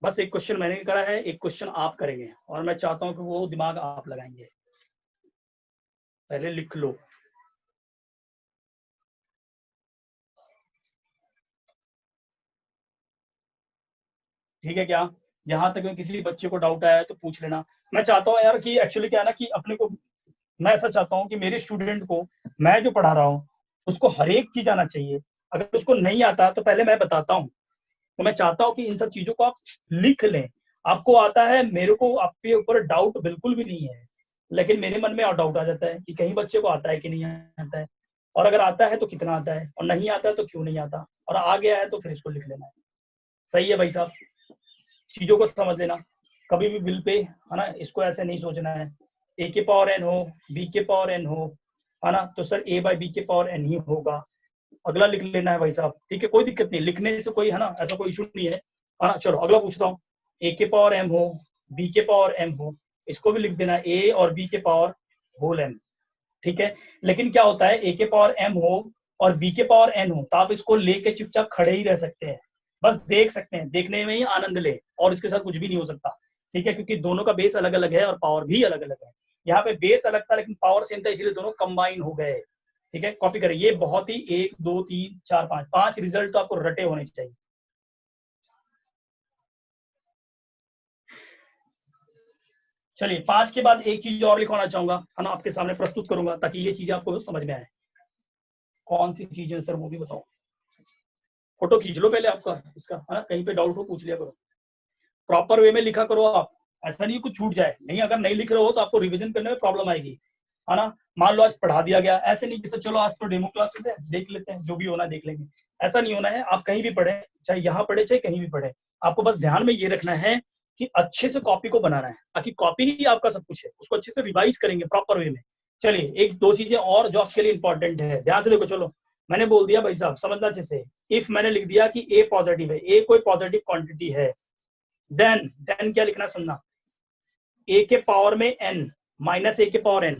बस एक क्वेश्चन मैंने करा है, एक क्वेश्चन आप करेंगे, और मैं चाहता हूं कि वो दिमाग आप लगाएंगे। पहले लिख लो, ठीक है क्या? यहाँ तक में किसी बच्चे को डाउट आया है तो पूछ लेना। मैं चाहता हूँ यार कि एक्चुअली क्या है ना कि अपने को, मैं ऐसा चाहता हूँ कि मेरे स्टूडेंट को मैं जो पढ़ा रहा हूँ उसको हर एक चीज आना चाहिए। अगर उसको नहीं आता तो पहले मैं बताता हूँ। तो मैं चाहता हूँ कि इन सब चीजों को आप लिख लें। आपको आता है, मेरे को आपके ऊपर डाउट बिल्कुल भी नहीं है, लेकिन मेरे मन में और डाउट आ जाता है कि कहीं बच्चे को आता है कि नहीं आता है, और अगर आता है तो कितना आता है, और नहीं आता है तो क्यों नहीं आता, और आ गया है तो फिर इसको लिख लेना है। सही है भाई साहब, चीजों को समझ लेना। कभी भी बिल पे है ना, इसको ऐसे नहीं सोचना है a के पावर n हो, b के पावर n हो, है ना, तो सर a बाई बी के पावर n ही होगा। अगला लिख लेना है भाई साहब, ठीक है, कोई दिक्कत नहीं, लिखने से कोई है ना, ऐसा कोई इशू नहीं है ना। चलो अगला पूछता हूँ, a के पावर m हो, b के पावर m हो, इसको भी लिख देना a और b के पावर होल m, ठीक है। लेकिन क्या होता है, a के पावर m हो और b के पावर n हो, तो आप इसको लेके चुपचाप खड़े ही रह सकते हैं, बस देख सकते हैं, देखने में ही आनंद ले, और इसके साथ कुछ भी नहीं हो सकता, ठीक है, क्योंकि दोनों का बेस अलग अलग है और पावर भी अलग अलग है। यहाँ पे बेस अलग था लेकिन पावर सेम था, इसलिए दोनों कंबाइन हो गए, ठीक है। कॉपी करें, ये बहुत ही 1 2 3 4 5 रिजल्ट तो आपको रटे होने चाहिए। चलिए 5 के बाद एक चीज और लिखवाना चाहूंगा, है ना, आपके सामने प्रस्तुत करूंगा ताकि ये चीजें आपको समझ में आए। कौन सी चीज है सर, वो भी बताओ। फोटो खींच लो पहले आपका इसका, है ना, कहीं पे डाउट हो पूछ लिया करो, प्रॉपर वे में लिखा करो आप, ऐसा नहीं कुछ छूट जाए। नहीं, अगर नहीं लिख रहे हो तो आपको रिवीजन करने में प्रॉब्लम आएगी, है ना। मान लो आज पढ़ा दिया गया, ऐसे नहीं कि सर चलो आज तो डेमो क्लासेस है, देख लेते हैं, जो भी होना देख लेंगे, ऐसा नहीं होना है। आप कहीं भी पढ़े, चाहे यहाँ पढ़े चाहे कहीं भी पढ़े, आपको बस ध्यान में ये रखना है कि अच्छे से कॉपी को बनाना है, ताकि कॉपी ही आपका सब कुछ है, उसको अच्छे से रिवाइज करेंगे प्रॉपर वे में। चलिए एक दो चीजें और जो आपके लिए इंपॉर्टेंट है, ध्यान से देखो। चलो मैंने बोल दिया भाई साहब, समझना अच्छे से, इफ मैंने लिख दिया कि ए पॉजिटिव है, ए कोई पॉजिटिव क्वांटिटी है, देन क्या लिखना सुनना, ए के पावर में n माइनस ए के पावर n,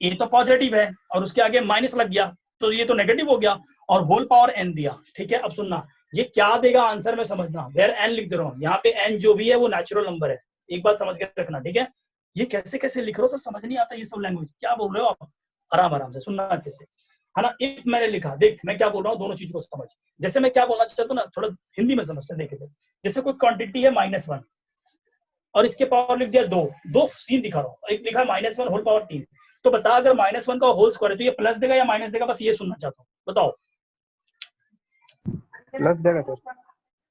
ए तो पॉजिटिव है और उसके आगे माइनस लग गया तो ये तो नेगेटिव हो गया, और होल पावर n दिया, ठीक है। अब सुनना, ये क्या देगा आंसर में समझना, वेयर n लिख दे रहा हूँ, यहाँ पे n जो भी है वो नेचुरल नंबर है, एक बात समझ के रखना, ठीक है। ये कैसे कैसे लिख रहे हो सर, समझ नहीं आता ये सब लैंग्वेज, क्या बोल रहे हो आप, आराम आराम से सुनना अच्छे से, है ना। इफ मैंने लिखा, देख मैं क्या बोल रहा हूँ, दोनों चीज को समझ, जैसे मैं क्या बोलना चाहता हूँ ना, थोड़ा हिंदी में समझते देखे थे। जैसे कोई क्वांटिटी है -1 और इसके पावर लिख दिया 2 सीन दिखा रहा हूँ, एक लिखा -1 होल पावर 3, तो बता अगर -1 का होल स्क्वायर है तो ये प्लस देगा या माइनस देगा, बस ये सुनना चाहता हूँ, बताओ। प्लस देगा सर।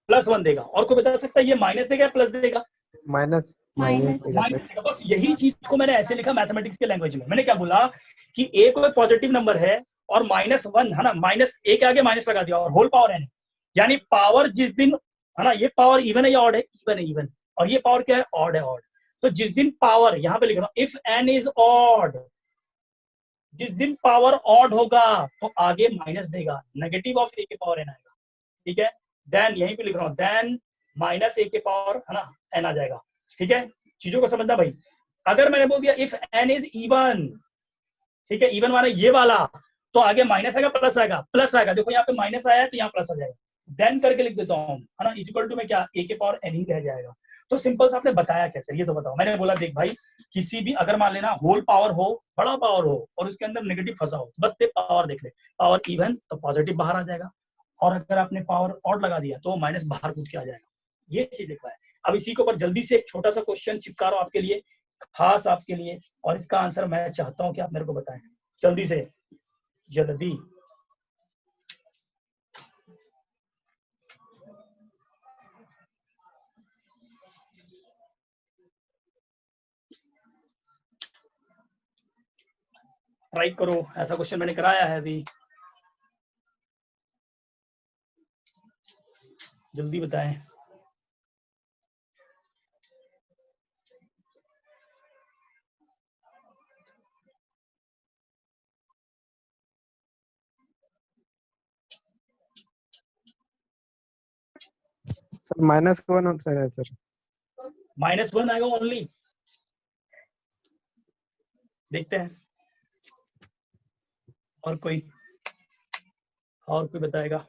+1 देगा, और कोई बता सकता है ये माइनस देगा या प्लस देगा? Minus Minus. माइनस देगा, बस यही चीज को मैंने ऐसे लिखा मैथमेटिक्स के लैंग्वेज में। मैंने क्या बोला कि ए कोई पॉजिटिव नंबर है और -1 है ना, माइनस ए के आगे माइनस लगा दिया और होल पावर n, यानी पावर जिस दिन, है ना, ये पावर इवन है या ऑड है, इवन है, इवन, और ये पावर क्या है, ऑड है, ऑड। तो जिस दिन पावर, यहाँ पे लिख रहा हूं, इफ n इज ऑड, जिस दिन पावर ऑड होगा तो आगे माइनस देगा, नेगेटिव ऑफ ए के पावर n आएगा, ठीक है। देन यहीं पे लिख रहा हूँ, देन माइनस ए के पावर, है ना, n आ जाएगा, ठीक है। चीजों को समझना भाई। अगर मैंने बोल दिया इफ n इज इवन, ठीक है, इवन माने ये वाला, तो आगे माइनस आएगा प्लस आएगा, प्लस आएगा, देखो यहाँ पे माइनस आया है तो यहाँ प्लस आ जाएगा, देन करके लिख देता हूँ, है ना, इक्वल टू में क्या, ए के पावर n ही रह जाएगा। तो सिंपल से आपने बताया कैसे, ये तो बताओ। मैंने बोला देख भाई, किसी भी, अगर मान लेना होल पावर हो, बड़ा पावर हो और उसके अंदर नेगेटिव फंसा हो, बस ते पावर देख ले, पावर इवन तो पॉजिटिव बाहर आ जाएगा, और अगर आपने पावर ऑड लगा दिया तो माइनस बाहर कूद के आ जाएगा, ये चीज देखा है। अब इसी के ऊपर जल्दी से एक छोटा सा क्वेश्चन चिपका रहा हूं आपके लिए, खास आपके लिए, और इसका आंसर मैं चाहता हूं कि आप मेरे को बताएं जल्दी से, जल्दी। ट्राई करो, ऐसा क्वेश्चन मैंने कराया है अभी, जल्दी बताएं। सर -1 होता है सर। -1 आएगा ओनली, देखते हैं और कोई बताएगा।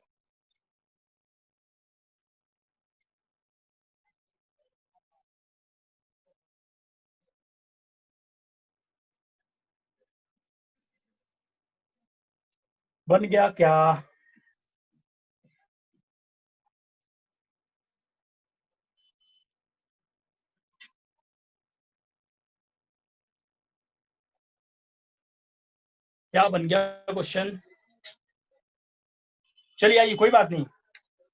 बन गया क्या? क्या बन गया क्वेश्चन? चलिए आइए, कोई बात नहीं।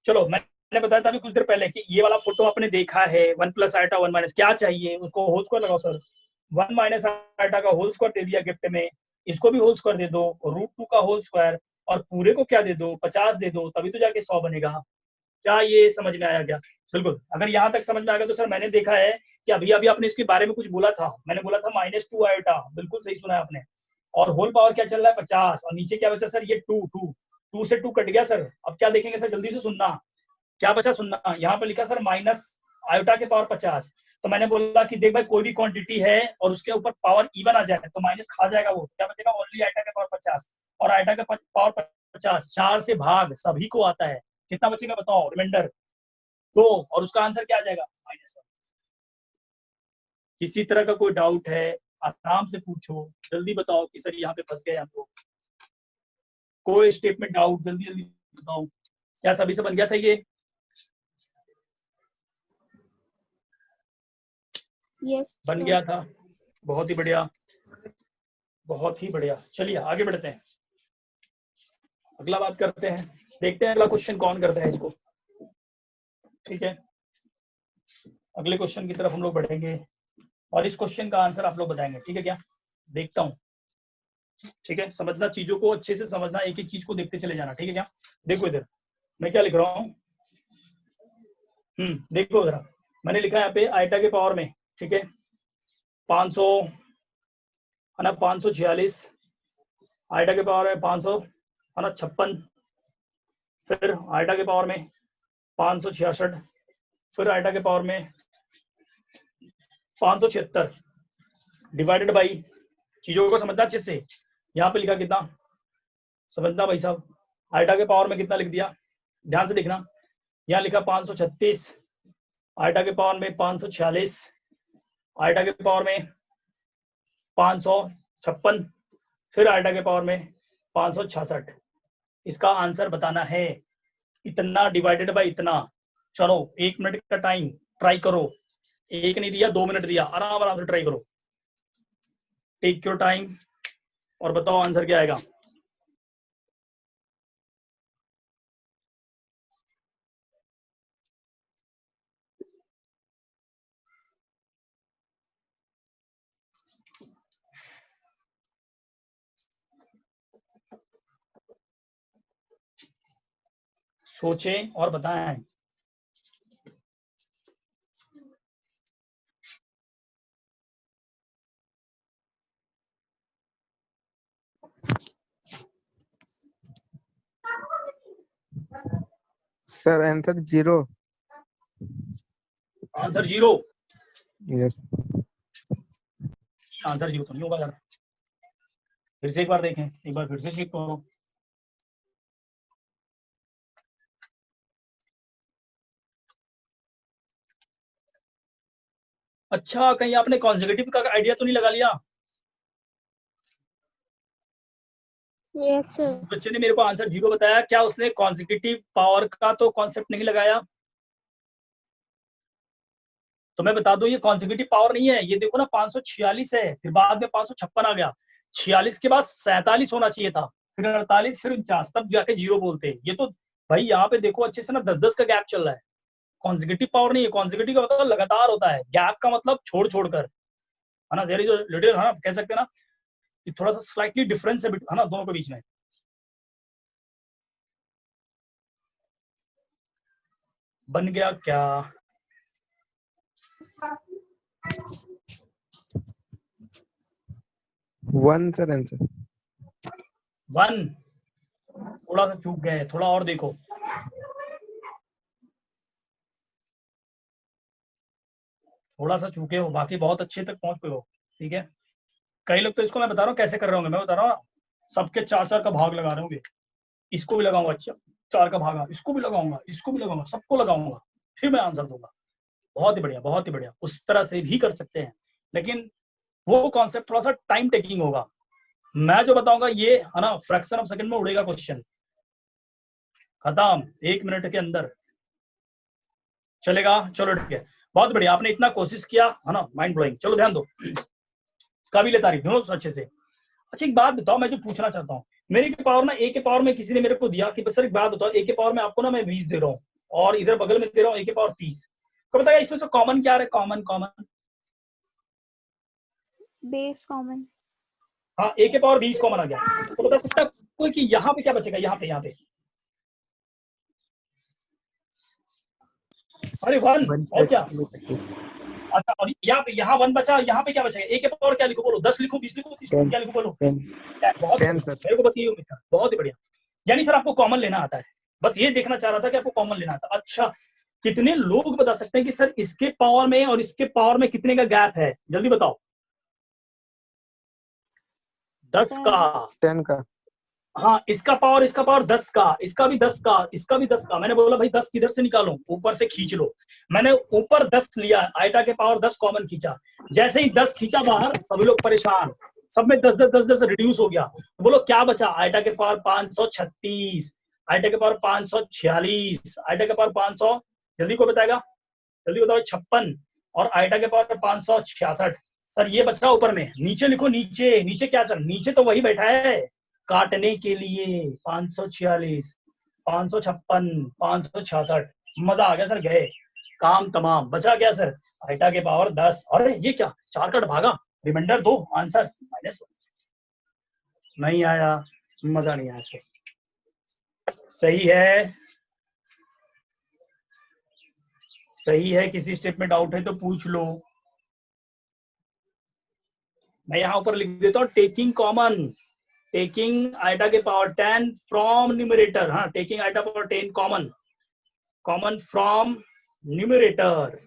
चलो, मैंने बताया था अभी कुछ देर पहले कि ये वाला फोटो आपने देखा है, 1 + आइटा 1 माइनस, क्या चाहिए उसको, होल स्क्वायर लगाओ सर। 1 - आइटा का होल स्क्वायर दे दिया गिफ्ट में, इसको भी होल स्क्वायर दे दो, √2 का होल स्क्वायर, और पूरे को क्या दे दो, 50 दे दो, तभी तो जाके 100 बनेगा। क्या ये समझ में आया क्या? बिल्कुल। अगर यहाँ तक समझ में आ गया तो सर मैंने देखा है कि अभी अभी आपने इसके बारे में कुछ बोला था, मैंने बोला था -2 आइटा, बिल्कुल सही सुना है आपने। और होल पावर क्या चल रहा है, 50, और नीचे क्या बचा सर, ये 2 से 2 कट गया सर। अब क्या देखेंगे सर, जल्दी से सुनना, क्या बचा सुनना। यहाँ पे लिखा सर माइनस आयोटा के पावर 50, तो मैंने बोला कि देख भाई कोई भी क्वांटिटी है और उसके ऊपर पावर इवन आ जाए तो माइनस खा जाएगा, वो क्या बचेगा, ओनली आयोटा के पावर 50, और आयोटा के पावर 50 4 से भाग सभी को आता है, कितना बचेगा बताओ, रिमाइंडर 2, और उसका आंसर क्या आ जाएगा, -1। किसी तरह का कोई डाउट है आराम से पूछो, जल्दी बताओ कि सर यहाँ पे फंस गए हम लोग, कोई स्टेप में डाउट जल्दी जल्दी बताओ। क्या सभी से बन गया था ये? Yes, बन sir. गया था, बहुत ही बढ़िया, बहुत ही बढ़िया। चलिए आगे बढ़ते हैं, अगला बात करते हैं, देखते हैं अगला क्वेश्चन कौन करता है इसको। ठीक है, अगले क्वेश्चन की तरफ हम लोग बढ़ेंगे और इस क्वेश्चन का आंसर आप लोग बताएंगे, ठीक है क्या? देखता हूँ, ठीक है, समझना, चीजों को अच्छे से समझना, एक एक चीज को देखते चले जाना, ठीक है क्या? देखो इधर मैं क्या लिख रहा हूँ, देखो जरा, मैंने लिखा है यहाँ पे आइटा के पावर में, ठीक है, 500 है ना, 546, आइटा के पावर में 500 है ना 56, फिर आइटा के पावर में 566, फिर आइटा के पावर में 576, डिवाइडेड बाई, चीजों को समझना अच्छे से, यहाँ पे लिखा कितना, समझना भाई साहब, आइटा के पावर में कितना लिख दिया, ध्यान से देखना, यहाँ लिखा 536, आइटा के पावर में 546, आइटा के पावर में 556, फिर आइटा के पावर में 566। इसका आंसर बताना है, इतना डिवाइडेड बाय इतना। चलो 1 मिनट का टाइम, ट्राई करो, 1 नहीं दिया 2 मिनट दिया, आराम आराम से ट्राई करो, टेक योर टाइम और बताओ आंसर क्या आएगा। सोचें और बताएं। Sir answer 0। Answer 0? Yes. Answer 0 तो नहीं होगा यार, फिर से एक बार देखें, एक बार फिर से चेक करो। अच्छा, कहीं आपने कॉन्सेक्यूटिव का आइडिया तो नहीं लगा लिया? Yes, sir. बच्चे ने मेरे को आंसर 0 बताया, क्या उसने कॉन्सेक्यूटिव पावर का तो कॉन्सेप्ट नहीं लगाया? तो मैं बता दूं ये कॉन्सेक्यूटिव पावर नहीं है, ये देखो ना 546 है, फिर बाद में 556 आ गया, 46 के बाद 47 होना चाहिए था, फिर 48, फिर 49, तब जाके 0 बोलते हैं। ये तो भाई यहाँ पे देखो अच्छे से ना, 10-10 का गैप चल रहा है, कॉन्सेक्यूटिव पावर नहीं है। कॉन्सेक्यूटिव का मतलब लगातार होता है, गैप का मतलब छोड़ छोड़ कर, है ना, देयर इज अ लिटिल, हाँ कह सकते हैं ना, कि थोड़ा सा स्लाइटली डिफरेंस है ना दोनों के बीच में। बन गया क्या? 1 सर आंसर। 1 थोड़ा सा चूक गए, थोड़ा और देखो। थोड़ा सा चूके हो, बाकी बहुत अच्छे तक पहुंच गए हो। ठीक है, कई लोग तो इसको मैं बता रहा हूँ कैसे कर रहे होंगे, मैं बता रहा हूँ सबके 4-4 का भाग लगा रहे होंगे। इसको भी लगाऊंगा, अच्छा 4 का भागा, इसको भी लगाऊंगा, इसको भी लगाऊंगा, सबको लगाऊंगा, फिर मैं आंसर दूंगा। बहुत ही बढ़िया, बहुत ही बढ़िया, उस तरह से भी कर सकते हैं, लेकिन वो कॉन्सेप्ट थोड़ा सा टाइम टेकिंग होगा। मैं जो बताऊंगा ये है ना फ्रैक्शन ऑफ सेकंड में उड़ेगा क्वेश्चन, खत्म 1 मिनट के अंदर चलेगा। चलो ठीक है, बहुत बढ़िया, आपने इतना कोशिश किया है ना, माइंड ब्लोइंग। चलो ध्यान दो, काबिल तारीफ, दोनों अच्छे से। अच्छा एक बात बताओ, मैं जो पूछना चाहता हूँ, मेरे के पावर ना, ए के पावर में किसी ने मेरे को दिया कि सर एक बात बताओ, ए के पावर में आपको ना मैं 20 दे रहा हूँ और इधर बगल में दे रहा हूँ ए के पावर 30, तो बताइए इसमें से कॉमन क्या है? Common common base common. हाँ, ए के पावर 20 कॉमन आ गया, तो बता सकता कोई कि यहाँ पे क्या बचेगा? यहाँ पे अरे 1 और क्या? अच्छा, और यहाँ 1 बचा, यहाँ पे क्या बचेगा? ए के पावर क्या लिखो? बोलो 10 लिखो, 20 लिखो, 30 लिखो, क्या लिखो? बोलो 10। बहुत मेरे को बस ये उम्मीद था, बहुत ही बढ़िया। यानी सर आपको कॉमन लेना आता है, बस ये देखना चाह रहा था कि आपको कॉमन लेना आता है। अच्छा, कितने लोग बता सकते हैं कि सर इसके पावर में और इसके पावर में कितने का गैप है? जल्दी बताओ। 10 का। 10 का। हाँ, इसका पावर 10 का, इसका भी 10 का, इसका भी 10 का। मैंने बोला भाई 10 किधर से निकालो? ऊपर से खींच लो। मैंने ऊपर 10 लिया, आयटा के पावर 10 कॉमन खींचा, जैसे ही 10 खींचा बाहर, सभी लोग परेशान, सब में 10 रिड्यूस हो गया। तो बोलो क्या बचा? आयटा के पावर 536, आयटा के पावर 546, आयटा के पावर 500, जल्दी को बताएगा, जल्दी बताओ, 56, और आयटा के पावर 566। सर ये बचा ऊपर में, नीचे लिखो, नीचे नीचे क्या सर? नीचे तो वही बैठा है काटने के लिए, 546, 556, 566। मजा आ गया सर, गए काम तमाम। बचा क्या सर? आयटा के पावर 10। अरे ये क्या, 4 कट भागा, रिमाइंडर 2, आंसर -1। नहीं आया, मजा नहीं आया इसको। सही है, सही है। किसी स्टेप में डाउट है तो पूछ लो। मैं यहाँ ऊपर लिख देता हूँ टेकिंग कॉमन, टेकिंग आइटा के पावर 10 फ्रॉम न्यूमरेटर। हाँ, taking iota power 10 common from numerator.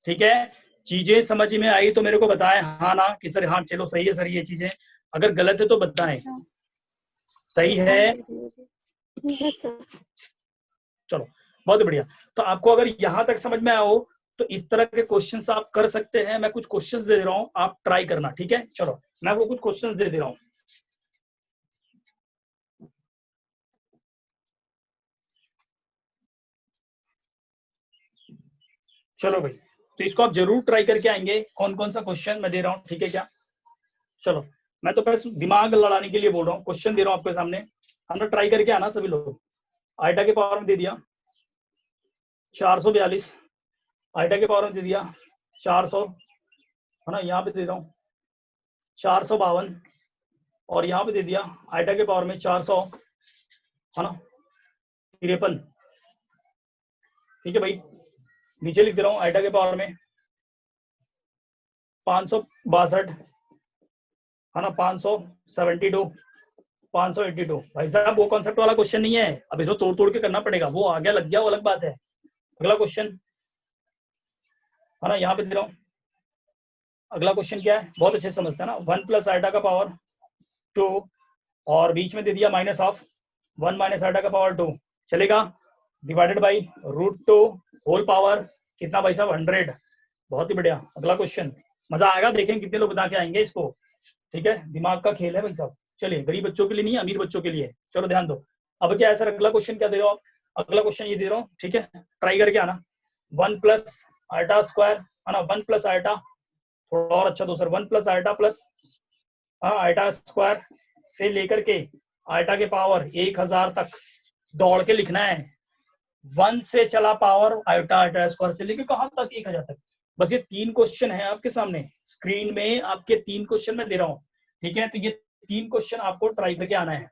ठीक है, चीजें समझ में आई तो मेरे को बताएं हाँ ना, कि सर हाँ चलो सही है सर ये चीजें, अगर गलत है तो बताएं। सही है, चलो बहुत बढ़िया। तो आपको अगर यहाँ तक समझ में आया हो तो इस तरह के क्वेश्चंस आप कर सकते हैं। मैं कुछ क्वेश्चंस दे रहा हूँ, आप ट्राई करना, ठीक है? चलो मैं आपको कुछ क्वेश्चंस दे रहा हूँ। चलो भाई, तो इसको आप जरूर ट्राई करके आएंगे। कौन कौन सा क्वेश्चन मैं दे रहा हूँ, ठीक है क्या? चलो मैं तो बस दिमाग लड़ाने के लिए बोल रहा हूँ, क्वेश्चन दे रहा हूँ आपके सामने, हम लोग ट्राई करके आना सभी लोग। आइटा के पावर में दे दिया 442, आइटा के पावर में दे दिया 400, है ना, यहाँ पे दे रहा हूँ 452, और यहाँ पे दे दिया आइटा के पावर में 400, है ना, 53। ठीक है भाई, नीचे लिख दे रहा हूँ आइटा के पावर में 562, है ना, 572, 582। भाई साहब वो कॉन्सेप्ट वाला क्वेश्चन नहीं है, अब इसको तोड़ तोड़ के करना पड़ेगा, वो आ गया लग गया वो अलग बात है। अगला क्वेश्चन, है ना, यहाँ पे दे रहा हूँ। अगला क्वेश्चन क्या है, बहुत अच्छे से समझते हैं ना, 1 प्लस आइटा का पावर 2, और बीच में दे दिया माइनस ऑफ 1 माइनस आइटा का पावर 2, चलेगा, डिवाइडेड बाई √2 होल पावर कितना भाई साहब? 100। बहुत ही बढ़िया। अगला क्वेश्चन, मजा आएगा, देखें कितने लोग बता के आएंगे इसको। ठीक है, दिमाग का खेल है भाई साहब। चलिए, गरीब बच्चों के लिए नहीं, अमीर बच्चों के लिए। चलो ध्यान दो, अब क्या है सर? अगला क्वेश्चन क्या दे रहे हो आप? अगला क्वेश्चन ये दे रहा हूँ, ठीक है, ट्राई करके आना। 1 प्लस आइटा स्क्वायर, है ना, 1 प्लस आइटा, थोड़ा और अच्छा दो sir, 1 plus iota plus iota square से लेकर के आइटा के पावर 1000 तक दौड़ के लिखना है। 1 से चला पावर आइटा स्क्वायर से लेकर कहां तक? 1000 तक। बस ये 3 क्वेश्चन है आपके सामने स्क्रीन में, आपके 3 क्वेश्चन में दे रहा हूँ। ठीक है, तो ये 3 क्वेश्चन आपको ट्राई करके आना है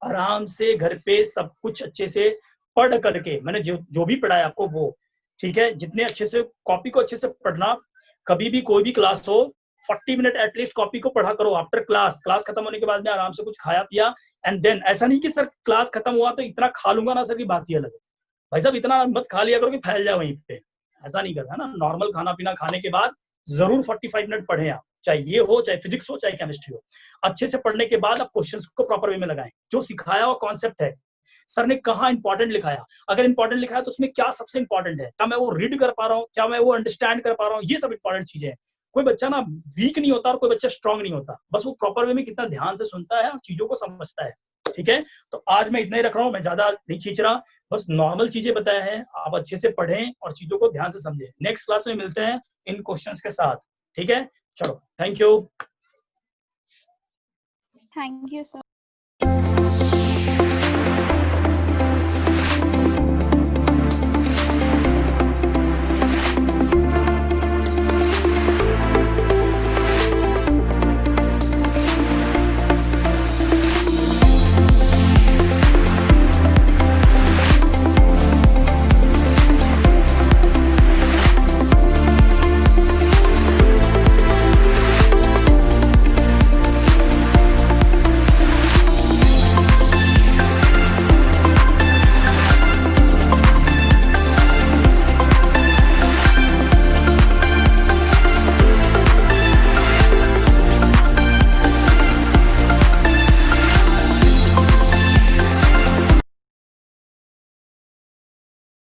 आराम से घर पे, सब कुछ अच्छे से पढ़ करके। मैंने जो भी पढ़ा है आपको वो, ठीक है, जितने अच्छे से कॉपी को अच्छे से पढ़ना। कभी भी कोई भी क्लास हो 40 मिनट एटलीस्ट कॉपी को पढ़ा करो। आफ्टर क्लास खत्म होने के बाद में आराम से कुछ खाया पिया एंड देन, ऐसा नहीं कि सर क्लास खत्म हुआ तो इतना खा लूंगा ना सर की बात ही अलग है। भाई साहब इतना मत खा लिया करो कि फैल जाए वहीं पे, ऐसा नहीं करना ना। नॉर्मल खाना पीना खाने के बाद जरूर 45 मिनट पढ़े आप, चाहे ये हो, चाहे फिजिक्स हो, चाहे केमिस्ट्री हो। अच्छे से पढ़ने के बाद आप क्वेश्चंस को प्रॉपर वे में लगाएं। जो सिखाया हुआ कॉन्सेप्ट है, सर ने कहाँ इंपॉर्टेंट लिखाया, अगर इंपॉर्टेंट लिखा है तो उसमें क्या सबसे इंपॉर्टेंट है, क्या मैं वो रीड कर पा रहा हूँ, क्या मैं वो अंडरस्टैंड कर पा रहा हूँ, ये सब इंपॉर्टेंट चीजें हैं। कोई बच्चा ना वीक नहीं होता और कोई बच्चा स्ट्रांग नहीं होता, बस वो प्रॉपर वे में कितना ध्यान से सुनता है और चीजों को समझता है। ठीक है, तो आज मैं इतना ही रख रहा हूँ, मैं ज्यादा नहीं खींच रहा, बस नॉर्मल चीजें बताया है। आप अच्छे से पढ़ें और चीजों को ध्यान से समझें। नेक्स्ट क्लास में मिलते हैं इन क्वेश्चंस के साथ। ठीक है, चलो, thank you. Thank you, sir.